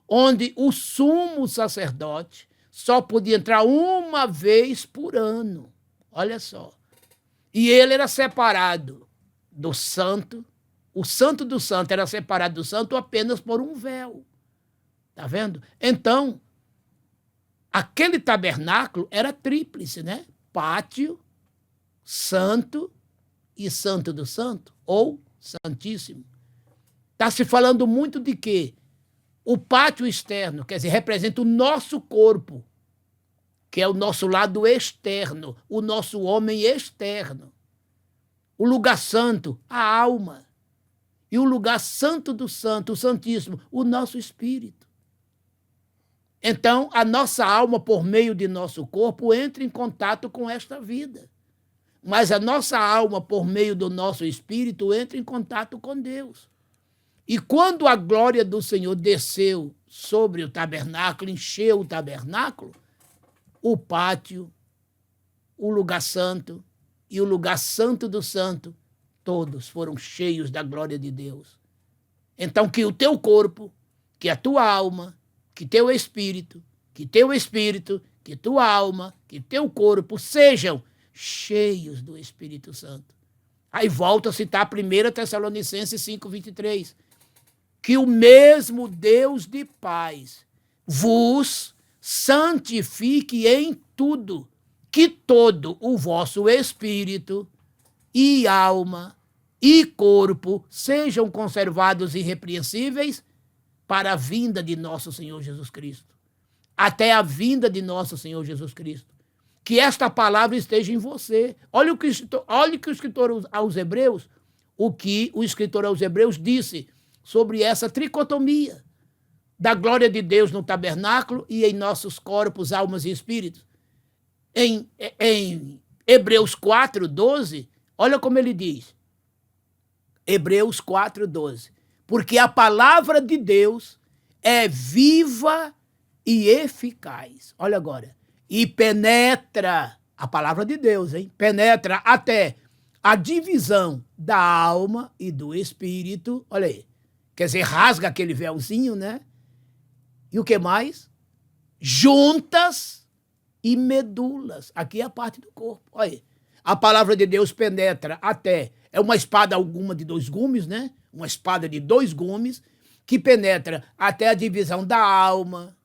onde o sumo sacerdote só podia entrar uma vez por ano. Olha só. E ele era separado do santo. O santo do santo era separado do santo apenas por um véu. Está vendo? Então, aquele tabernáculo era tríplice, né? Pátio, santo e santo do santo, ou santíssimo. Está se falando muito de quê? O pátio externo, quer dizer, representa o nosso corpo, que é o nosso lado externo, o nosso homem externo. O lugar santo, a alma. E o lugar santo do santo, o santíssimo, o nosso espírito. Então, a nossa alma, por meio de nosso corpo, entra em contato com esta vida. Mas a nossa alma, por meio do nosso espírito, entra em contato com Deus. E quando a glória do Senhor desceu sobre o tabernáculo, encheu o tabernáculo, o pátio, o lugar santo e o lugar santo do santo, todos foram cheios da glória de Deus. Então, que o teu corpo, que a tua alma, que teu espírito, que tua alma, que teu corpo sejam cheios do Espírito Santo. Aí volta a citar 1 Tessalonicenses 5:23. Que o mesmo Deus de paz vos santifique em tudo, que todo o vosso espírito e alma e corpo sejam conservados irrepreensíveis para a vinda de nosso Senhor Jesus Cristo. Até a vinda de nosso Senhor Jesus Cristo. Que esta palavra esteja em você. Olha o que o escritor aos Hebreus, disse sobre essa tricotomia da glória de Deus no tabernáculo e em nossos corpos, almas e espíritos. Em Hebreus 4:12, olha como ele diz. Hebreus 4:12. Porque a palavra de Deus é viva e eficaz. Olha agora. E penetra, a palavra de Deus, hein? Penetra até a divisão da alma e do espírito. Olha aí. Quer dizer, rasga aquele véuzinho, né? E o que mais? Juntas e medulas. Aqui é a parte do corpo. Olha aí. A palavra de Deus penetra até, é uma espada alguma de 2 gumes, né? Uma espada de 2 gumes, que penetra até a divisão da alma,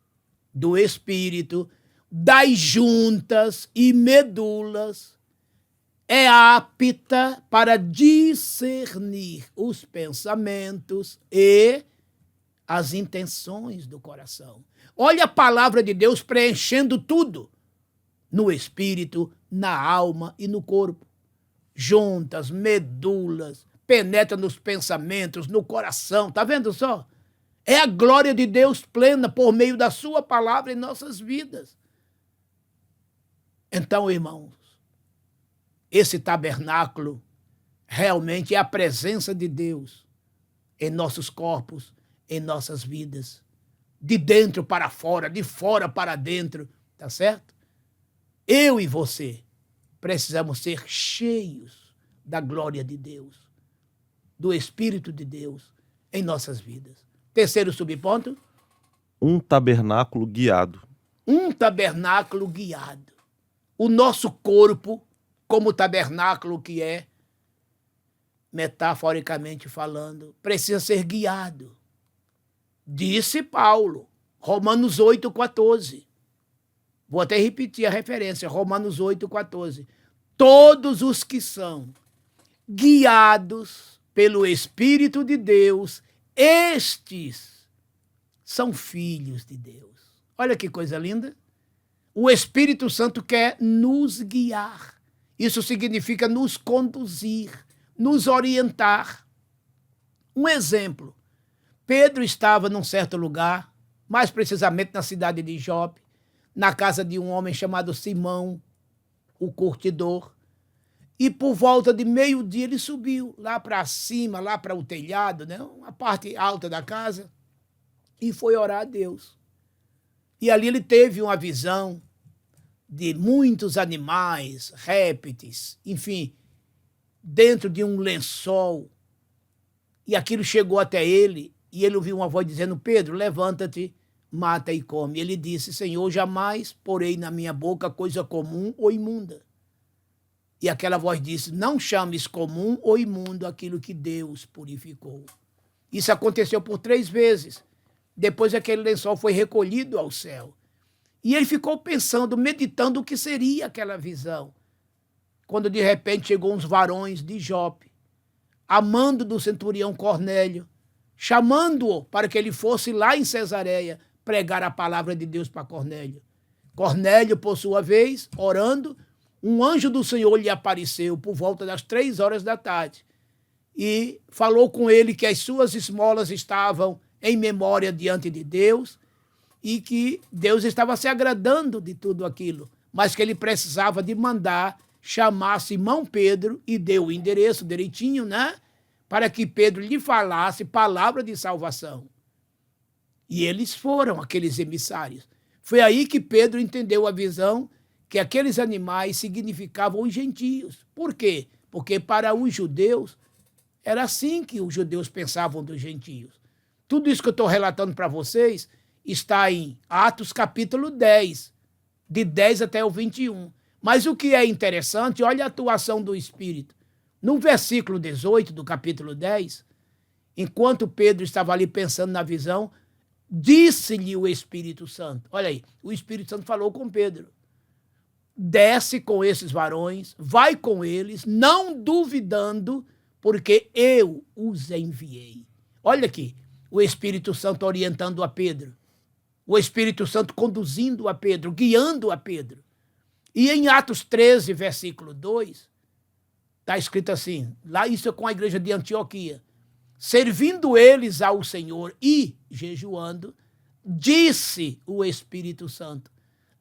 do espírito, das juntas e medulas, é apta para discernir os pensamentos e as intenções do coração. Olha a palavra de Deus preenchendo tudo, no espírito, na alma e no corpo. Juntas, medulas, penetra nos pensamentos, no coração, tá vendo só? É a glória de Deus plena por meio da sua palavra em nossas vidas. Então, irmãos, esse tabernáculo realmente é a presença de Deus em nossos corpos, em nossas vidas, de dentro para fora, de fora para dentro, tá certo? Eu e você precisamos ser cheios da glória de Deus, do Espírito de Deus em nossas vidas. Terceiro subponto. Um tabernáculo guiado. Um tabernáculo guiado. O nosso corpo, como tabernáculo que é, metaforicamente falando, precisa ser guiado. Disse Paulo, Romanos 8:14. Vou até repetir a referência, Romanos 8:14. Todos os que são guiados pelo Espírito de Deus, estes são filhos de Deus. Olha que coisa linda. O Espírito Santo quer nos guiar. Isso significa nos conduzir, nos orientar. Um exemplo. Pedro estava num certo lugar, mais precisamente na cidade de Jope, na casa de um homem chamado Simão, o curtidor. E por volta de meio-dia ele subiu lá para cima, lá para o telhado, né? Uma parte alta da casa, e foi orar a Deus. E ali ele teve uma visão de muitos animais, répteis, enfim, dentro de um lençol. E aquilo chegou até ele, e ele ouviu uma voz dizendo: Pedro, levanta-te, mata e come. Ele disse: Senhor, jamais porei na minha boca coisa comum ou imunda. E aquela voz disse: não chames comum ou imundo aquilo que Deus purificou. Isso aconteceu por 3 vezes. Depois aquele lençol foi recolhido ao céu. E ele ficou pensando, meditando o que seria aquela visão. Quando de repente chegou uns varões de Jope, amando do centurião Cornélio, chamando-o para que ele fosse lá em Cesareia pregar a palavra de Deus para Cornélio. Cornélio, por sua vez, orando, um anjo do Senhor lhe apareceu por volta das 3 horas da tarde e falou com ele que as suas esmolas estavam em memória diante de Deus e que Deus estava se agradando de tudo aquilo, mas que ele precisava de mandar chamar Simão Pedro e deu o endereço direitinho, né? Para que Pedro lhe falasse palavra de salvação. E eles foram aqueles emissários. Foi aí que Pedro entendeu a visão que aqueles animais significavam os gentios. Por quê? Porque para os judeus, era assim que os judeus pensavam dos gentios. Tudo isso que eu estou relatando para vocês está em Atos capítulo 10, de 10 até o 21. Mas o que é interessante, olha a atuação do Espírito. No versículo 18 do capítulo 10, enquanto Pedro estava ali pensando na visão, disse-lhe o Espírito Santo. Olha aí, o Espírito Santo falou com Pedro. Desce com esses varões, vai com eles, não duvidando, porque eu os enviei. Olha aqui, o Espírito Santo orientando a Pedro. O Espírito Santo conduzindo a Pedro, guiando a Pedro. E em Atos 13, versículo 2, está escrito assim, lá isso é com a igreja de Antioquia. Servindo eles ao Senhor e jejuando, disse o Espírito Santo,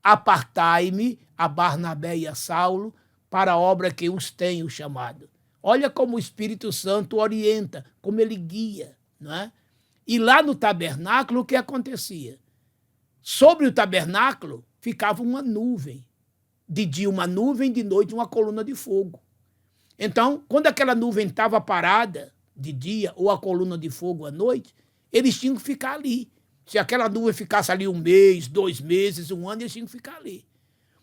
apartai-me a Barnabé e a Saulo para a obra que os tenho chamado. Olha como o Espírito Santo orienta, como ele guia, não é? E lá no tabernáculo, o que acontecia? Sobre o tabernáculo ficava uma nuvem. De dia uma nuvem, de noite uma coluna de fogo. Então, quando aquela nuvem estava parada de dia ou a coluna de fogo à noite, eles tinham que ficar ali. Se aquela nuvem ficasse ali 1 mês, 2 meses, 1 ano, eles tinham que ficar ali.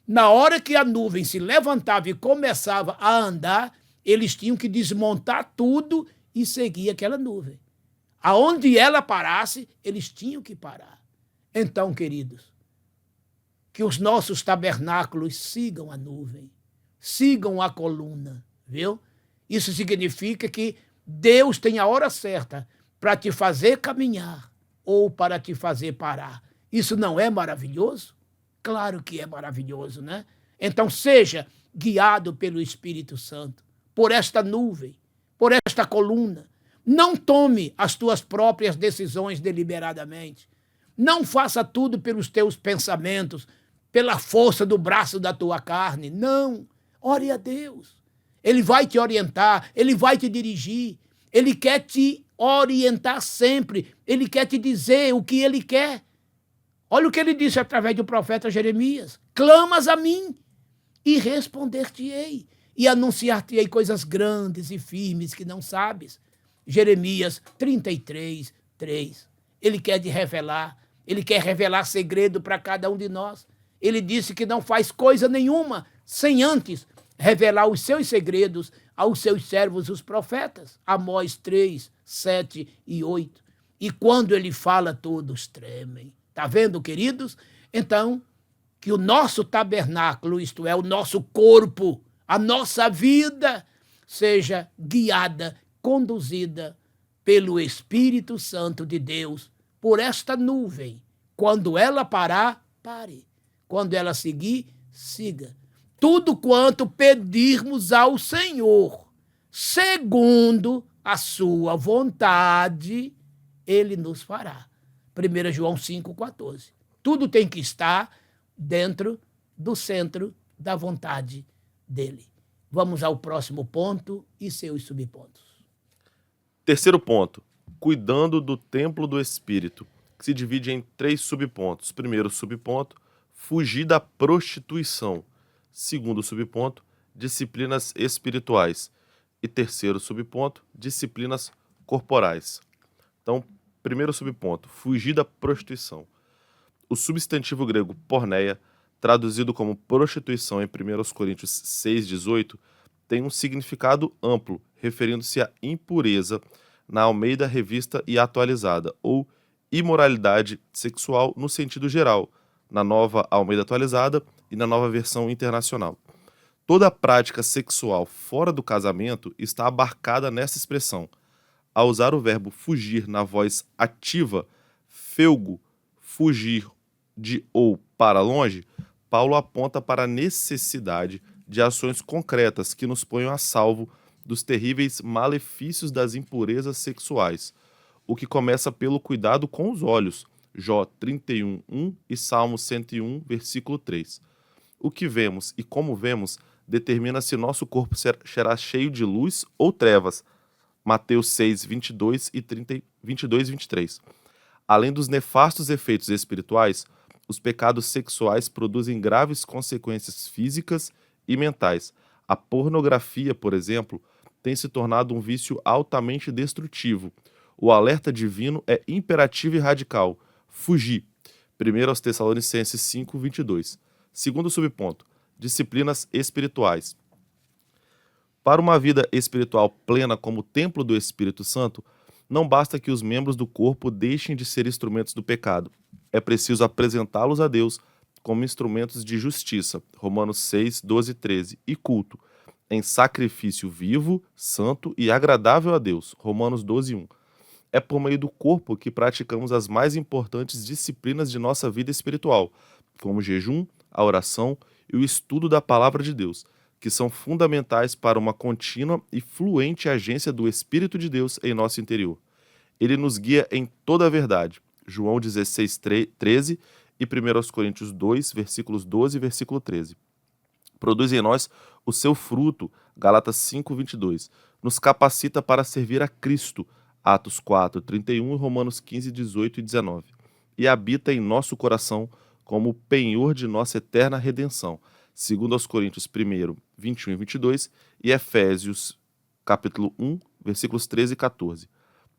Na hora que a nuvem se levantava e começava a andar, eles tinham que desmontar tudo e seguir aquela nuvem. Aonde ela parasse, eles tinham que parar. Então, queridos, que os nossos tabernáculos sigam a nuvem, sigam a coluna, viu? Isso significa que Deus tem a hora certa para te fazer caminhar ou para te fazer parar. Isso não é maravilhoso? Claro que é maravilhoso, né? Então seja guiado pelo Espírito Santo, por esta nuvem, por esta coluna. Não tome as tuas próprias decisões deliberadamente. Não faça tudo pelos teus pensamentos, pela força do braço da tua carne. Não. Ore a Deus. Ele vai te orientar, ele vai te dirigir. Ele quer te orientar sempre. Ele quer te dizer o que ele quer. Olha o que ele disse através do profeta Jeremias. Clamas a mim e responder-te-ei. E anunciar-te-ei coisas grandes e firmes que não sabes. Jeremias 33, 3. Ele quer te revelar. Ele quer revelar segredo para cada um de nós. Ele disse que não faz coisa nenhuma sem antes revelar os seus segredos aos seus servos, os profetas. Amós 3, 7 e 8. E quando ele fala, todos tremem. Está vendo, queridos? Então, que o nosso tabernáculo, isto é, o nosso corpo, a nossa vida, seja guiada, conduzida pelo Espírito Santo de Deus, por esta nuvem. Quando ela parar, pare. Quando ela seguir, siga. Tudo quanto pedirmos ao Senhor, segundo a sua vontade, ele nos fará. 1 João 5,14. Tudo tem que estar dentro do centro da vontade dele. Vamos ao próximo ponto e seus subpontos. Terceiro ponto, cuidando do templo do Espírito, que se divide em 3 subpontos. Primeiro subponto, fugir da prostituição. Segundo subponto, disciplinas espirituais. E terceiro subponto, disciplinas corporais. Então, primeiro subponto, fugir da prostituição. O substantivo grego porneia, traduzido como prostituição em 1 Coríntios 6,18, tem um significado amplo, referindo-se à impureza na Almeida Revista e Atualizada, ou imoralidade sexual no sentido geral, na Nova Almeida Atualizada e na Nova Versão Internacional. Toda prática sexual fora do casamento está abarcada nessa expressão. Ao usar o verbo fugir na voz ativa, feugo, fugir de ou para longe, Paulo aponta para a necessidade de ações concretas que nos ponham a salvo dos terríveis malefícios das impurezas sexuais, o que começa pelo cuidado com os olhos, Jó 31:1 e Salmo 101, versículo 3. O que vemos e como vemos determina se nosso corpo será cheio de luz ou trevas, Mateus 6, 22 e 22 e 23. Além dos nefastos efeitos espirituais, os pecados sexuais produzem graves consequências físicas e mentais. A pornografia, por exemplo, tem se tornado um vício altamente destrutivo. O alerta divino é imperativo e radical. Fugir. 1 aos Tessalonicenses 5, 22. Segundo subponto, disciplinas espirituais. Para uma vida espiritual plena como templo do Espírito Santo, não basta que os membros do corpo deixem de ser instrumentos do pecado. É preciso apresentá-los a Deus como instrumentos de justiça, Romanos 6, 12 e 13, e culto, em sacrifício vivo, santo e agradável a Deus, Romanos 12, 1. É por meio do corpo que praticamos as mais importantes disciplinas de nossa vida espiritual, como o jejum, a oração e o estudo da palavra de Deus, que são fundamentais para uma contínua e fluente agência do Espírito de Deus em nosso interior. Ele nos guia em toda a verdade, João 16, 13 e 1 Coríntios 2, versículos 12 e versículo 13. Produz em nós o seu fruto, Gálatas 5, 22. Nos capacita para servir a Cristo, Atos 4, 31 e Romanos 15, 18 e 19. E habita em nosso coração como o penhor de nossa eterna redenção, segundo aos Coríntios 1, 21 e 22 e Efésios capítulo 1, versículos 13 e 14.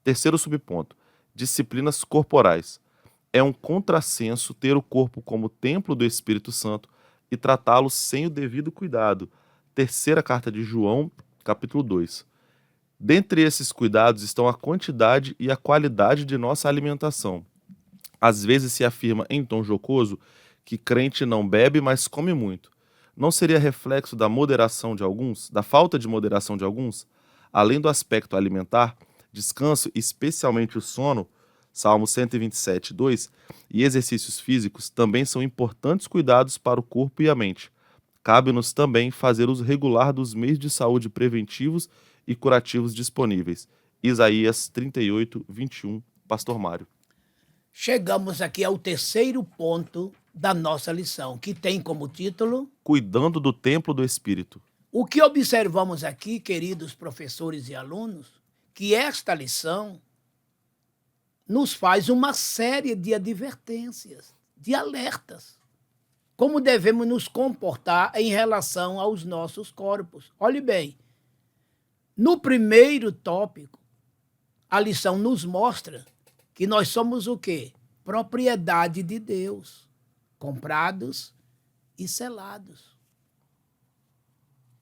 Terceiro subponto, disciplinas corporais. É um contrassenso ter o corpo como templo do Espírito Santo e tratá-lo sem o devido cuidado. Terceira carta de João, capítulo 2. Dentre esses cuidados estão a quantidade e a qualidade de nossa alimentação. Às vezes se afirma em tom jocoso que crente não bebe, mas come muito. Não seria reflexo da moderação de alguns, da falta de moderação de alguns? Além do aspecto alimentar, descanso, especialmente o sono, Salmo 127, 2, e exercícios físicos também são importantes cuidados para o corpo e a mente. Cabe-nos também fazer uso regular dos meios de saúde preventivos e curativos disponíveis. Isaías 38, 21, Pastor Mário. Chegamos aqui ao terceiro ponto da nossa lição, que tem como título Cuidando do templo do Espírito. O que observamos aqui, queridos professores e alunos, que esta lição nos faz uma série de advertências, de alertas. Como devemos nos comportar em relação aos nossos corpos. Olhe bem, no primeiro tópico, a lição nos mostra que nós somos o quê? Propriedade de Deus, comprados e selados.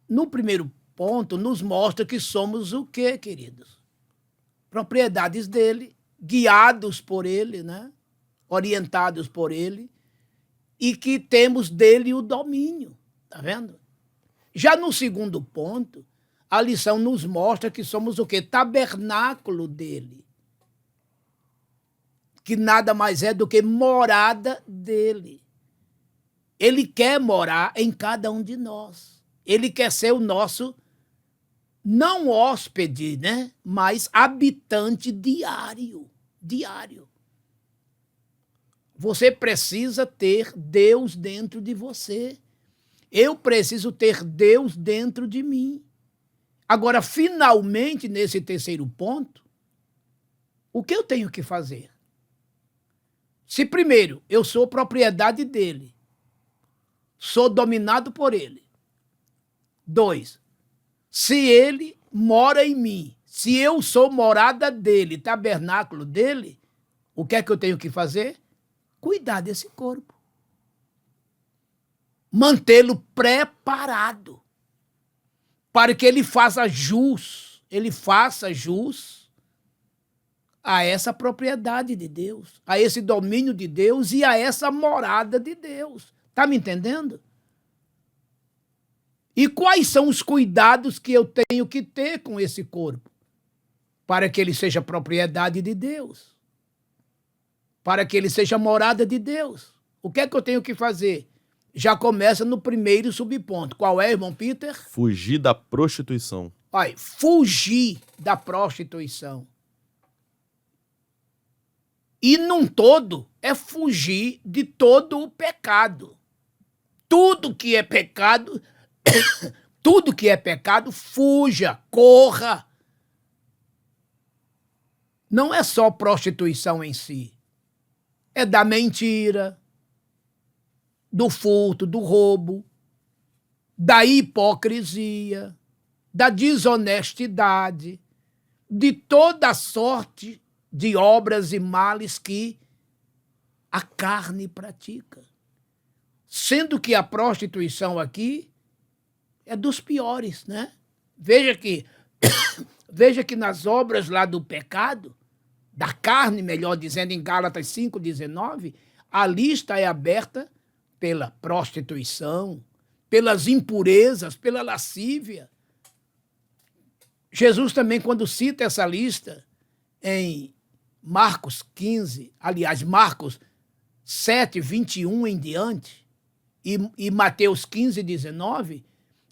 No primeiro ponto, nos mostra que somos o quê, queridos? Propriedades dele, guiados por ele, né? Orientados por ele, e que temos dele o domínio, tá vendo? Já no segundo ponto, a lição nos mostra que somos o quê? Tabernáculo dele, que nada mais é do que morada dele. Ele quer morar em cada um de nós. Ele quer ser o nosso, não hóspede, né? Mas habitante diário. Diário. Você precisa ter Deus dentro de você. Eu preciso ter Deus dentro de mim. Agora, finalmente, nesse terceiro ponto, o que eu tenho que fazer? Se primeiro eu sou propriedade dele, sou dominado por ele. 2, se ele mora em mim, se eu sou morada dele, tabernáculo dele, o que é que eu tenho que fazer? Cuidar desse corpo. Mantê-lo preparado para que ele faça jus a essa propriedade de Deus, a esse domínio de Deus e a essa morada de Deus. Está me entendendo? E quais são os cuidados que eu tenho que ter com esse corpo? Para que ele seja propriedade de Deus. Para que ele seja morada de Deus. O que é que eu tenho que fazer? Já começa no primeiro subponto. Qual é, irmão Peter? Fugir da prostituição. Olha, fugir da prostituição. E num todo é fugir de todo o pecado. Tudo que é pecado, tudo que é pecado, fuja, corra. Não é só prostituição em si. É da mentira, do furto, do roubo, da hipocrisia, da desonestidade, de toda sorte de obras e males que a carne pratica. Sendo que a prostituição aqui é dos piores, né? Veja que nas obras lá do pecado, da carne, melhor dizendo, em Gálatas 5,19, a lista é aberta pela prostituição, pelas impurezas, pela lascívia. Jesus também, quando cita essa lista em Marcos 15, aliás, Marcos 7, 21 em diante, e Mateus 15, 19,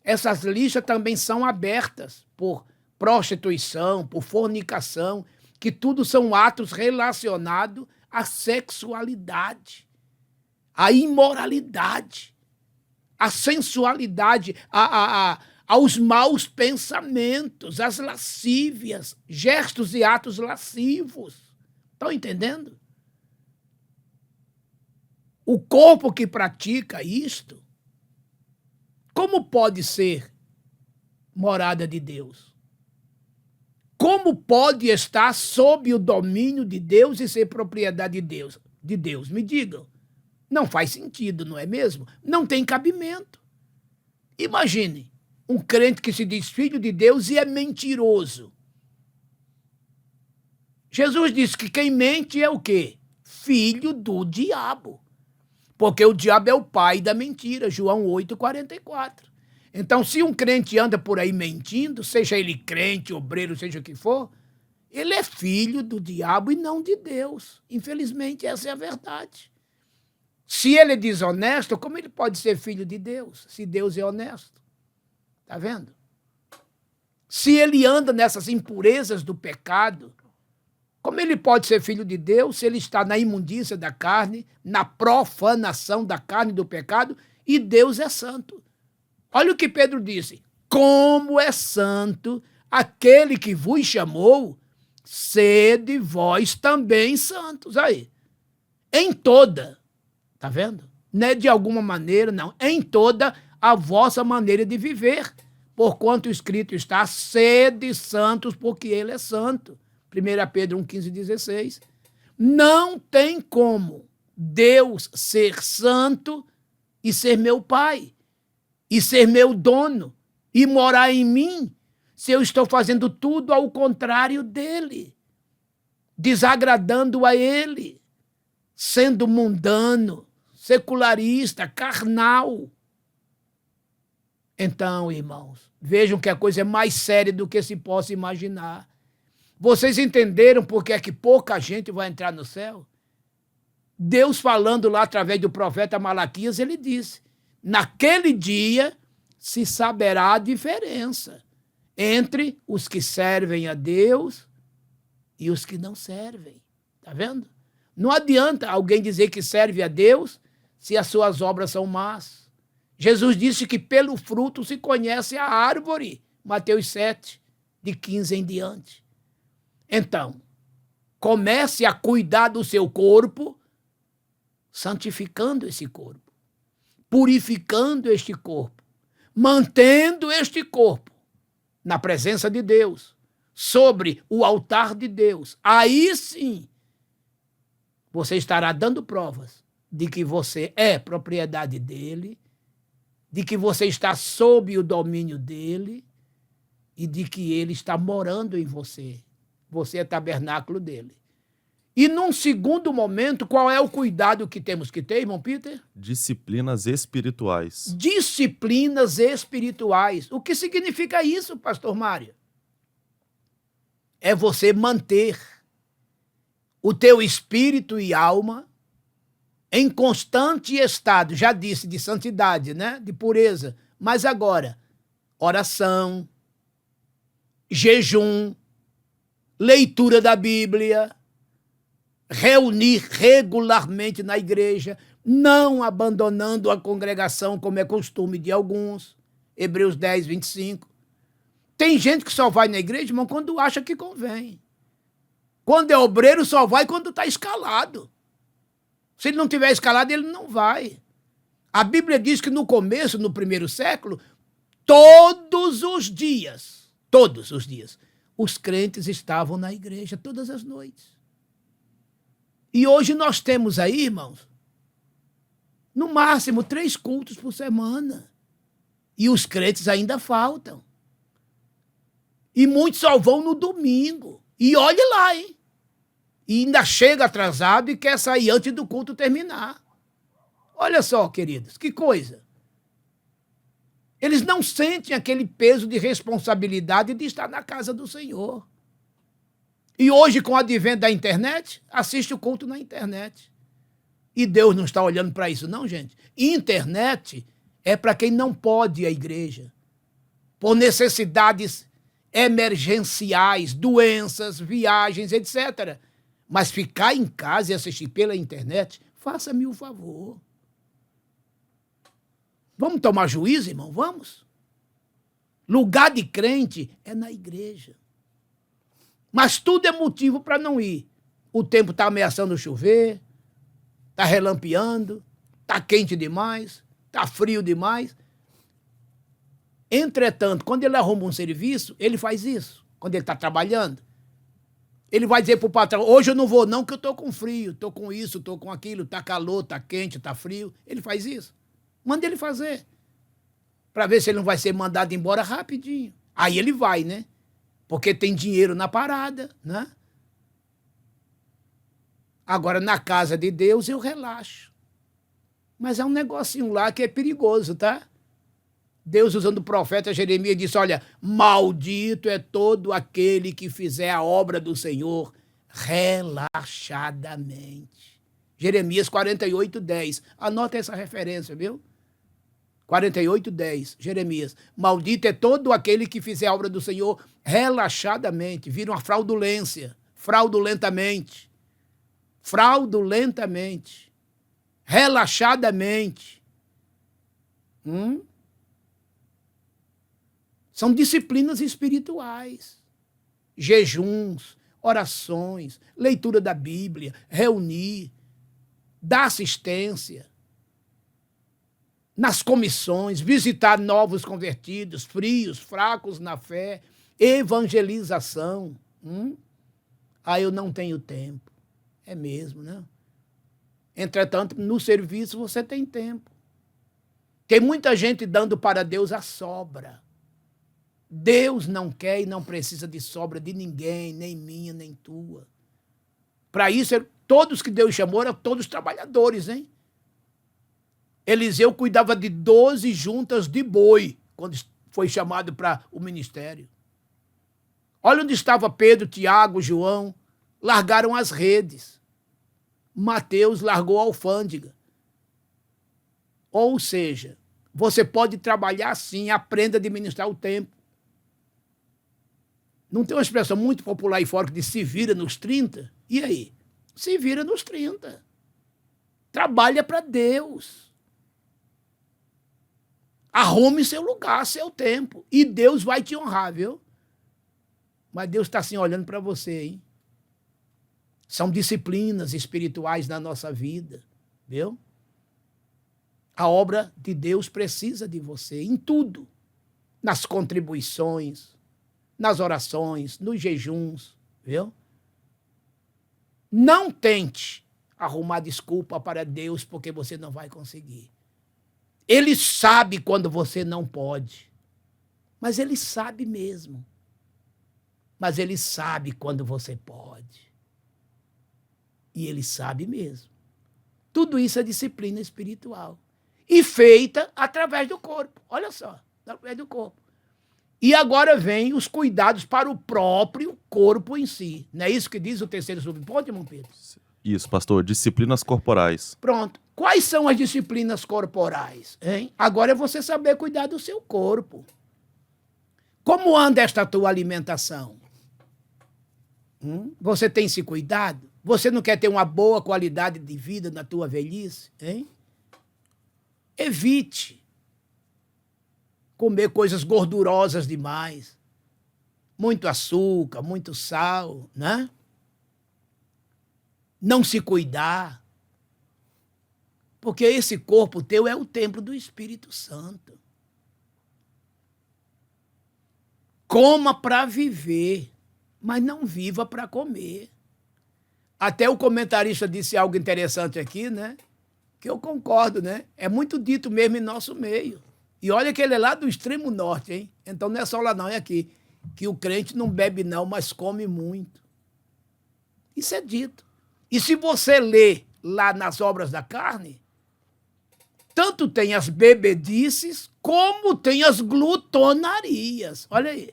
essas listas também são abertas por prostituição, por fornicação, que tudo são atos relacionados à sexualidade, à imoralidade, à sensualidade, aos maus pensamentos, às lascívias, gestos e atos lascivos. Estão entendendo? O corpo que pratica isto, como pode ser morada de Deus? Como pode estar sob o domínio de Deus e ser propriedade de Deus? Me digam. Não faz sentido, não é mesmo? Não tem cabimento. Imagine um crente que se diz filho de Deus e é mentiroso. Jesus disse que quem mente é o quê? Filho do diabo. Porque o diabo é o pai da mentira, João 8,44. Então, se um crente anda por aí mentindo, seja ele crente, obreiro, seja o que for, ele é filho do diabo e não de Deus. Infelizmente, essa é a verdade. Se ele é desonesto, como ele pode ser filho de Deus, se Deus é honesto? Está vendo? Se ele anda nessas impurezas do pecado, como ele pode ser filho de Deus se ele está na imundícia da carne, na profanação da carne e do pecado, e Deus é santo? Olha o que Pedro disse. Como é santo aquele que vos chamou, sede vós também santos. Aí, em toda, tá vendo? Não é de alguma maneira, não. Em toda a vossa maneira de viver, porquanto escrito está, sede santos, porque ele é santo. 1 Pedro 1,15, 16. Não tem como Deus ser santo e ser meu pai, e ser meu dono, e morar em mim, se eu estou fazendo tudo ao contrário dele, desagradando a ele, sendo mundano, secularista, carnal. Então, irmãos, vejam que a coisa é mais séria do que se possa imaginar. Vocês entenderam por que é que pouca gente vai entrar no céu? Deus falando lá através do profeta Malaquias, ele disse, naquele dia se saberá a diferença entre os que servem a Deus e os que não servem. Está vendo? Não adianta alguém dizer que serve a Deus se as suas obras são más. Jesus disse que pelo fruto se conhece a árvore. Mateus 7, de 15 em diante. Então, comece a cuidar do seu corpo, santificando esse corpo, purificando este corpo, mantendo este corpo na presença de Deus, sobre o altar de Deus. Aí sim, você estará dando provas de que você é propriedade dele, de que você está sob o domínio dele e de que ele está morando em você. Você é tabernáculo dele. E num segundo momento, qual é o cuidado que temos que ter, irmão Peter? Disciplinas espirituais. Disciplinas espirituais. O que significa isso, pastor Mário? É você manter o teu espírito e alma em constante estado, já disse, de santidade, né? De pureza. Mas agora, oração, jejum, leitura da Bíblia, reunir regularmente na igreja, não abandonando a congregação, como é costume de alguns. Hebreus 10, 25. Tem gente que só vai na igreja, irmão, quando acha que convém. Quando é obreiro, só vai quando está escalado. Se ele não tiver escalado, ele não vai. A Bíblia diz que no começo, no primeiro século, todos os dias, os crentes estavam na igreja todas as noites. E hoje nós temos aí, irmãos, no máximo 3 cultos por semana. E os crentes ainda faltam. E muitos só vão no domingo. E olhe lá, hein? E ainda chega atrasado e quer sair antes do culto terminar. Olha só, queridos, que coisa. Eles não sentem aquele peso de responsabilidade de estar na casa do Senhor. E hoje, com o advento da internet, assiste o culto na internet. E Deus não está olhando para isso, não, gente. Internet é para quem não pode ir à igreja, por necessidades emergenciais, doenças, viagens, etc. Mas ficar em casa e assistir pela internet, faça-me o favor. Vamos tomar juízo, irmão? Vamos? Lugar de crente é na igreja. Mas tudo é motivo para não ir. O tempo está ameaçando chover, está relampeando, está quente demais, está frio demais. Entretanto, quando ele arruma um serviço, ele faz isso. Quando ele está trabalhando, ele vai dizer para o patrão, hoje eu não vou não, que eu estou com frio, estou com isso, estou com aquilo, está calor, está quente, está frio. Ele faz isso. Manda ele fazer. Para ver se ele não vai ser mandado embora rapidinho. Aí ele vai, né? Porque tem dinheiro na parada, né? Agora, na casa de Deus, eu relaxo. Mas é um negocinho lá que é perigoso, tá? Deus, usando o profeta Jeremias, disse, olha, maldito é todo aquele que fizer a obra do Senhor relaxadamente. Jeremias 48, 10. Anota essa referência, viu? 48, 10, Jeremias. Maldito é todo aquele que fizer a obra do Senhor relaxadamente. Vira uma fraudulência. Fraudulentamente. Fraudulentamente. Relaxadamente. São disciplinas espirituais. Jejuns, orações, leitura da Bíblia, reunir, dar assistência. Nas comissões, visitar novos convertidos, frios, fracos na fé, evangelização. Eu não tenho tempo. É mesmo, né? Entretanto, no serviço você tem tempo. Tem muita gente dando para Deus a sobra. Deus não quer e não precisa de sobra de ninguém, nem minha, nem tua. Para isso, todos que Deus chamou eram todos trabalhadores, hein? Eliseu cuidava de 12 juntas de boi, quando foi chamado para o ministério. Olha onde estava Pedro, Tiago, João. Largaram as redes. Mateus largou a alfândega. Ou seja, você pode trabalhar sim, aprenda a administrar o tempo. Não tem uma expressão muito popular aí fora que diz se vira nos 30? E aí? Se vira nos 30. Trabalha para Deus. Arrume seu lugar, seu tempo. E Deus vai te honrar, viu? Mas Deus está assim olhando para você, hein? São disciplinas espirituais na nossa vida, viu? A obra de Deus precisa de você em tudo. Nas contribuições, nas orações, nos jejuns, viu? Não tente arrumar desculpa para Deus porque você não vai conseguir. Ele sabe quando você não pode. Mas ele sabe mesmo. Mas ele sabe quando você pode. E ele sabe mesmo. Tudo isso é disciplina espiritual. E feita através do corpo. Olha só, através do corpo. E agora vem os cuidados para o próprio corpo em si. Não é isso que diz o terceiro subponto, irmão Pedro? Isso, pastor. Disciplinas corporais. Pronto. Quais são as disciplinas corporais? Hein? Agora é você saber cuidar do seu corpo. Como anda esta tua alimentação? Você tem se cuidado? Você não quer ter uma boa qualidade de vida na tua velhice? Hein? Evite comer coisas gordurosas demais. Muito açúcar, muito sal, né? Não se cuidar. Porque esse corpo teu é o templo do Espírito Santo. Coma para viver, mas não viva para comer. Até o comentarista disse algo interessante aqui, né? Que eu concordo, né? É muito dito mesmo em nosso meio. E olha que ele é lá do extremo norte, hein? Então não é só lá não, é aqui. Que o crente não bebe não, mas come muito. Isso é dito. E se você lê lá nas obras da carne, tanto tem as bebedices, como tem as glutonarias. Olha aí.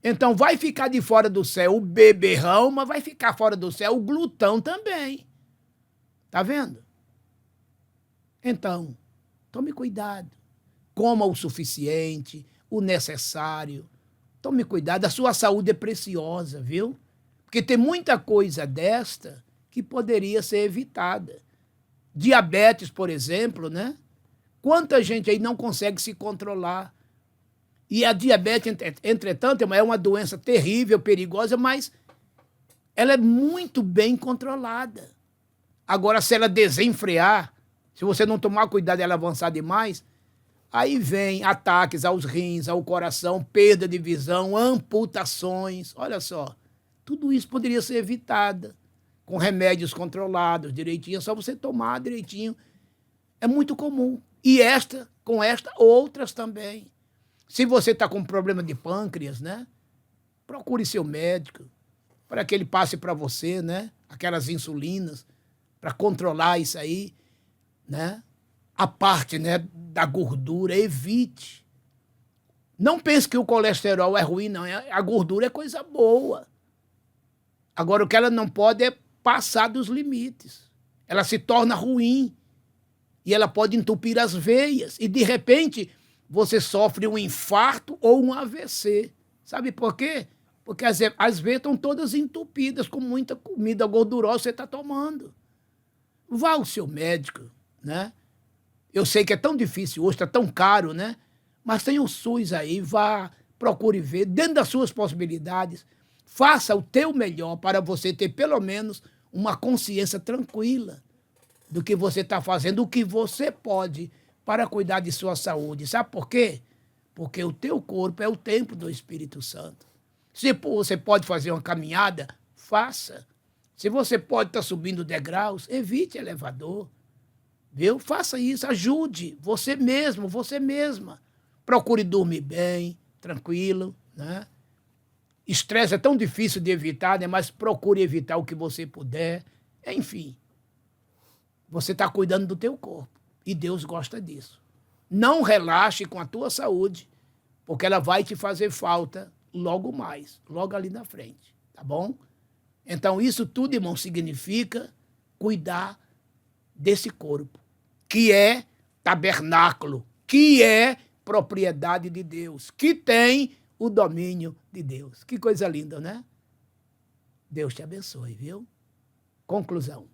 Então vai ficar de fora do céu o beberrão, mas vai ficar fora do céu o glutão também. Tá vendo? Então, tome cuidado. Coma o suficiente, o necessário. Tome cuidado, a sua saúde é preciosa, viu? Porque tem muita coisa desta que poderia ser evitada. Diabetes, por exemplo, né? Quanta gente aí não consegue se controlar. E a diabetes, entretanto, é uma doença terrível, perigosa, mas ela é muito bem controlada. Agora, se ela desenfrear, se você não tomar cuidado e ela avançar demais, aí vem ataques aos rins, ao coração, perda de visão, amputações. Olha só, tudo isso poderia ser evitado com remédios controlados direitinho, é só você tomar direitinho. É muito comum. E com outras também. Se você está com problema de pâncreas, né? Procure seu médico para que ele passe para você, né? Aquelas insulinas para controlar isso aí, né? A parte, né, da gordura, evite. Não pense que o colesterol é ruim, não. A gordura é coisa boa. Agora, o que ela não pode é passar dos limites. Ela se torna ruim. E ela pode entupir as veias. E, de repente, você sofre um infarto ou um AVC. Sabe por quê? Porque as veias estão todas entupidas com muita comida gordurosa que você está tomando. Vá ao seu médico, né? Eu sei que é tão difícil hoje, está tão caro, né? Mas tem o SUS aí, vá, procure ver, dentro das suas possibilidades, faça o teu melhor para você ter pelo menos uma consciência tranquila do que você está fazendo, o que você pode para cuidar de sua saúde. Sabe por quê? Porque o teu corpo é o templo do Espírito Santo. Se você pode fazer uma caminhada, faça. Se você pode estar subindo degraus, evite elevador. Viu? Faça isso, ajude você mesmo, você mesma. Procure dormir bem, tranquilo, né? Estresse é tão difícil de evitar, né? Mas procure evitar o que você puder. Enfim, você está cuidando do teu corpo e Deus gosta disso. Não relaxe com a tua saúde, porque ela vai te fazer falta logo mais, logo ali na frente, tá bom? Então isso tudo, irmão, significa cuidar desse corpo, que é tabernáculo, que é propriedade de Deus, que tem o domínio de Deus. Que coisa linda, né? Deus te abençoe, viu? Conclusão.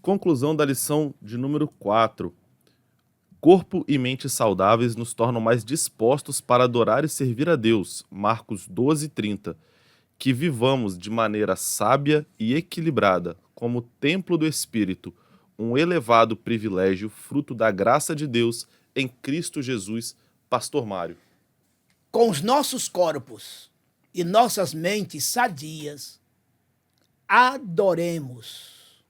Conclusão da lição de número 4. Corpo e mente saudáveis nos tornam mais dispostos para adorar e servir a Deus. Marcos 12:30. Que vivamos de maneira sábia e equilibrada, como templo do Espírito, um elevado privilégio, fruto da graça de Deus em Cristo Jesus. Pastor Mário. Com os nossos corpos e nossas mentes sadias, adoremos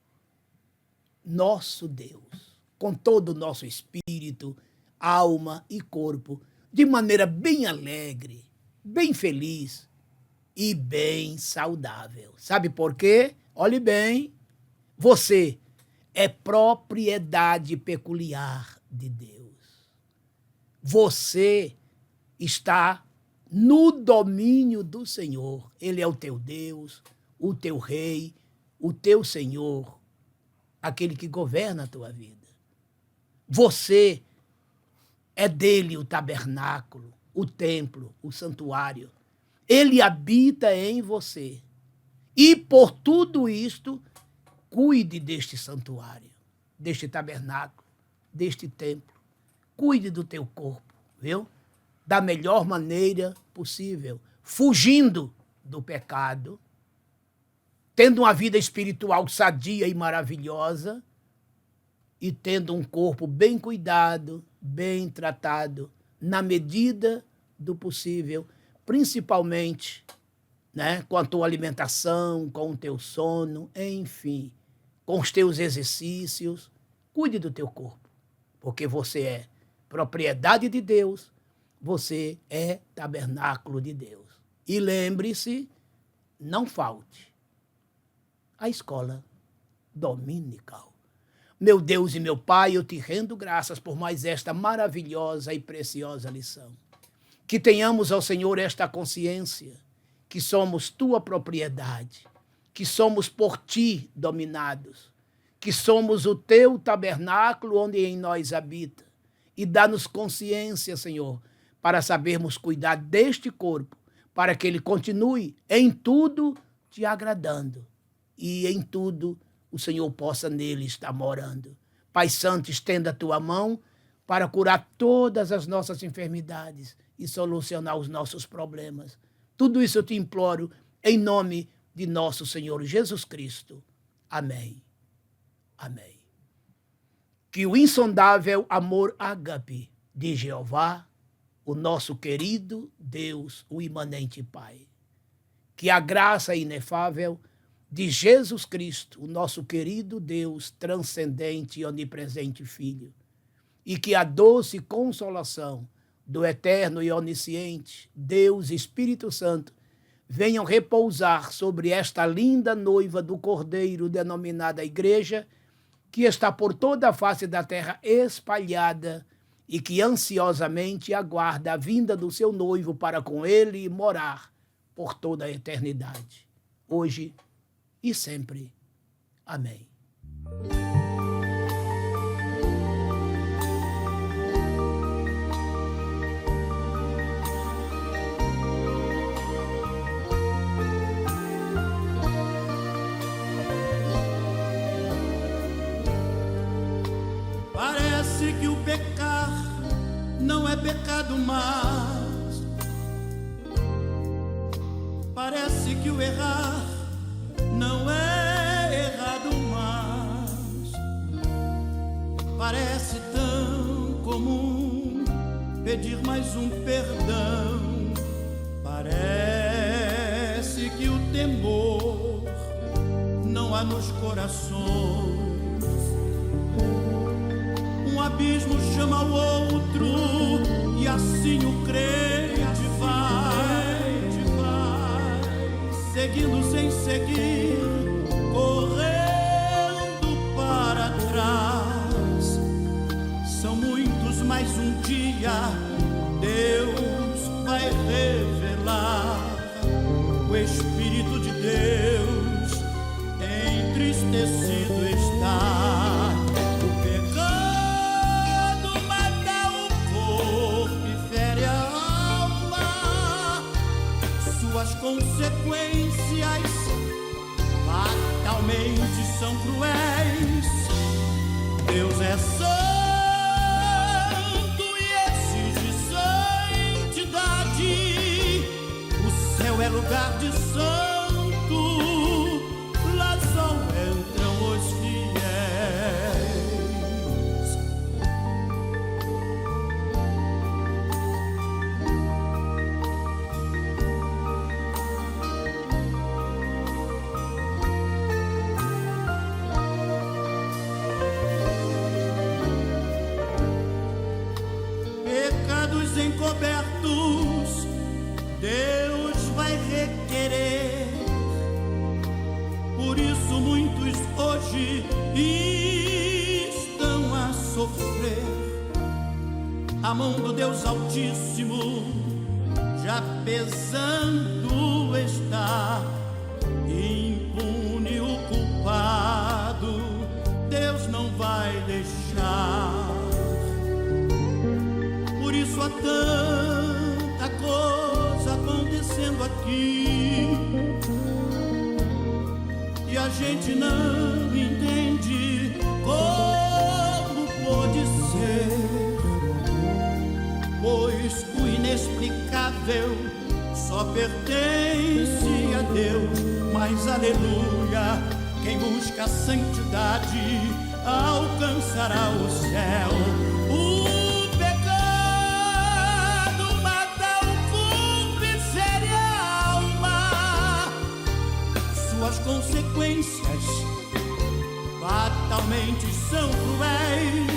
nosso Deus, com todo o nosso espírito, alma e corpo, de maneira bem alegre, bem feliz e bem saudável. Sabe por quê? Olhe bem, você é propriedade peculiar de Deus. Você está no domínio do Senhor. Ele é o teu Deus, o teu Rei, o teu Senhor, aquele que governa a tua vida. Você é dele o tabernáculo, o templo, o santuário. Ele habita em você. E por tudo isto, cuide deste santuário, deste tabernáculo, deste templo. Cuide do teu corpo, viu? Da melhor maneira possível, fugindo do pecado, tendo uma vida espiritual sadia e maravilhosa e tendo um corpo bem cuidado, bem tratado, na medida do possível, principalmente, né, com a tua alimentação, com o teu sono, enfim, com os teus exercícios. Cuide do teu corpo, porque você é propriedade de Deus, você é tabernáculo de Deus. E lembre-se, não falte a escola dominical. Meu Deus e meu Pai, eu te rendo graças por mais esta maravilhosa e preciosa lição. Que tenhamos ao Senhor esta consciência, que somos tua propriedade, que somos por ti dominados, que somos o teu tabernáculo onde em nós habita. E dá-nos consciência, Senhor, para sabermos cuidar deste corpo, para que ele continue em tudo te agradando e em tudo o Senhor possa nele estar morando. Pai Santo, estenda a tua mão para curar todas as nossas enfermidades e solucionar os nossos problemas. Tudo isso eu te imploro em nome de nosso Senhor Jesus Cristo. Amém. Amém. Que o insondável amor ágape de Jeová, o nosso querido Deus, o imanente Pai, que a graça inefável de Jesus Cristo, o nosso querido Deus transcendente e onipresente Filho, e que a doce consolação do eterno e onisciente Deus Espírito Santo venham repousar sobre esta linda noiva do Cordeiro denominada Igreja, que está por toda a face da terra espalhada e que ansiosamente aguarda a vinda do seu noivo para com ele morar por toda a eternidade, hoje e sempre. Amém. Parece que o pecar não é pecado mais. Parece que o errar não é errado mais. Parece tão comum pedir mais um perdão. Parece que o temor não há nos corações. Um abismo chama o outro e assim o crente vai seguindo sem seguir, correndo para trás. São muitos, mas um dia Deus vai revelar. O Espírito de Deus entristecido está. O pecado mata o corpo e fere a alma. Suas consequências fatalmente são cruéis. Deus é santo e exige santidade. O céu é lugar de santo, lá só entram os fiéis. a mão do Deus Altíssimo já pesando está. Impune o culpado, Deus não vai deixar. Por isso há tanta coisa acontecendo aqui e a gente não entende como pode ser, pois o inexplicável só pertence a Deus. Mas aleluia, quem busca a santidade alcançará o céu. O pecado mata o corpo e fere a alma, suas consequências fatalmente são cruéis.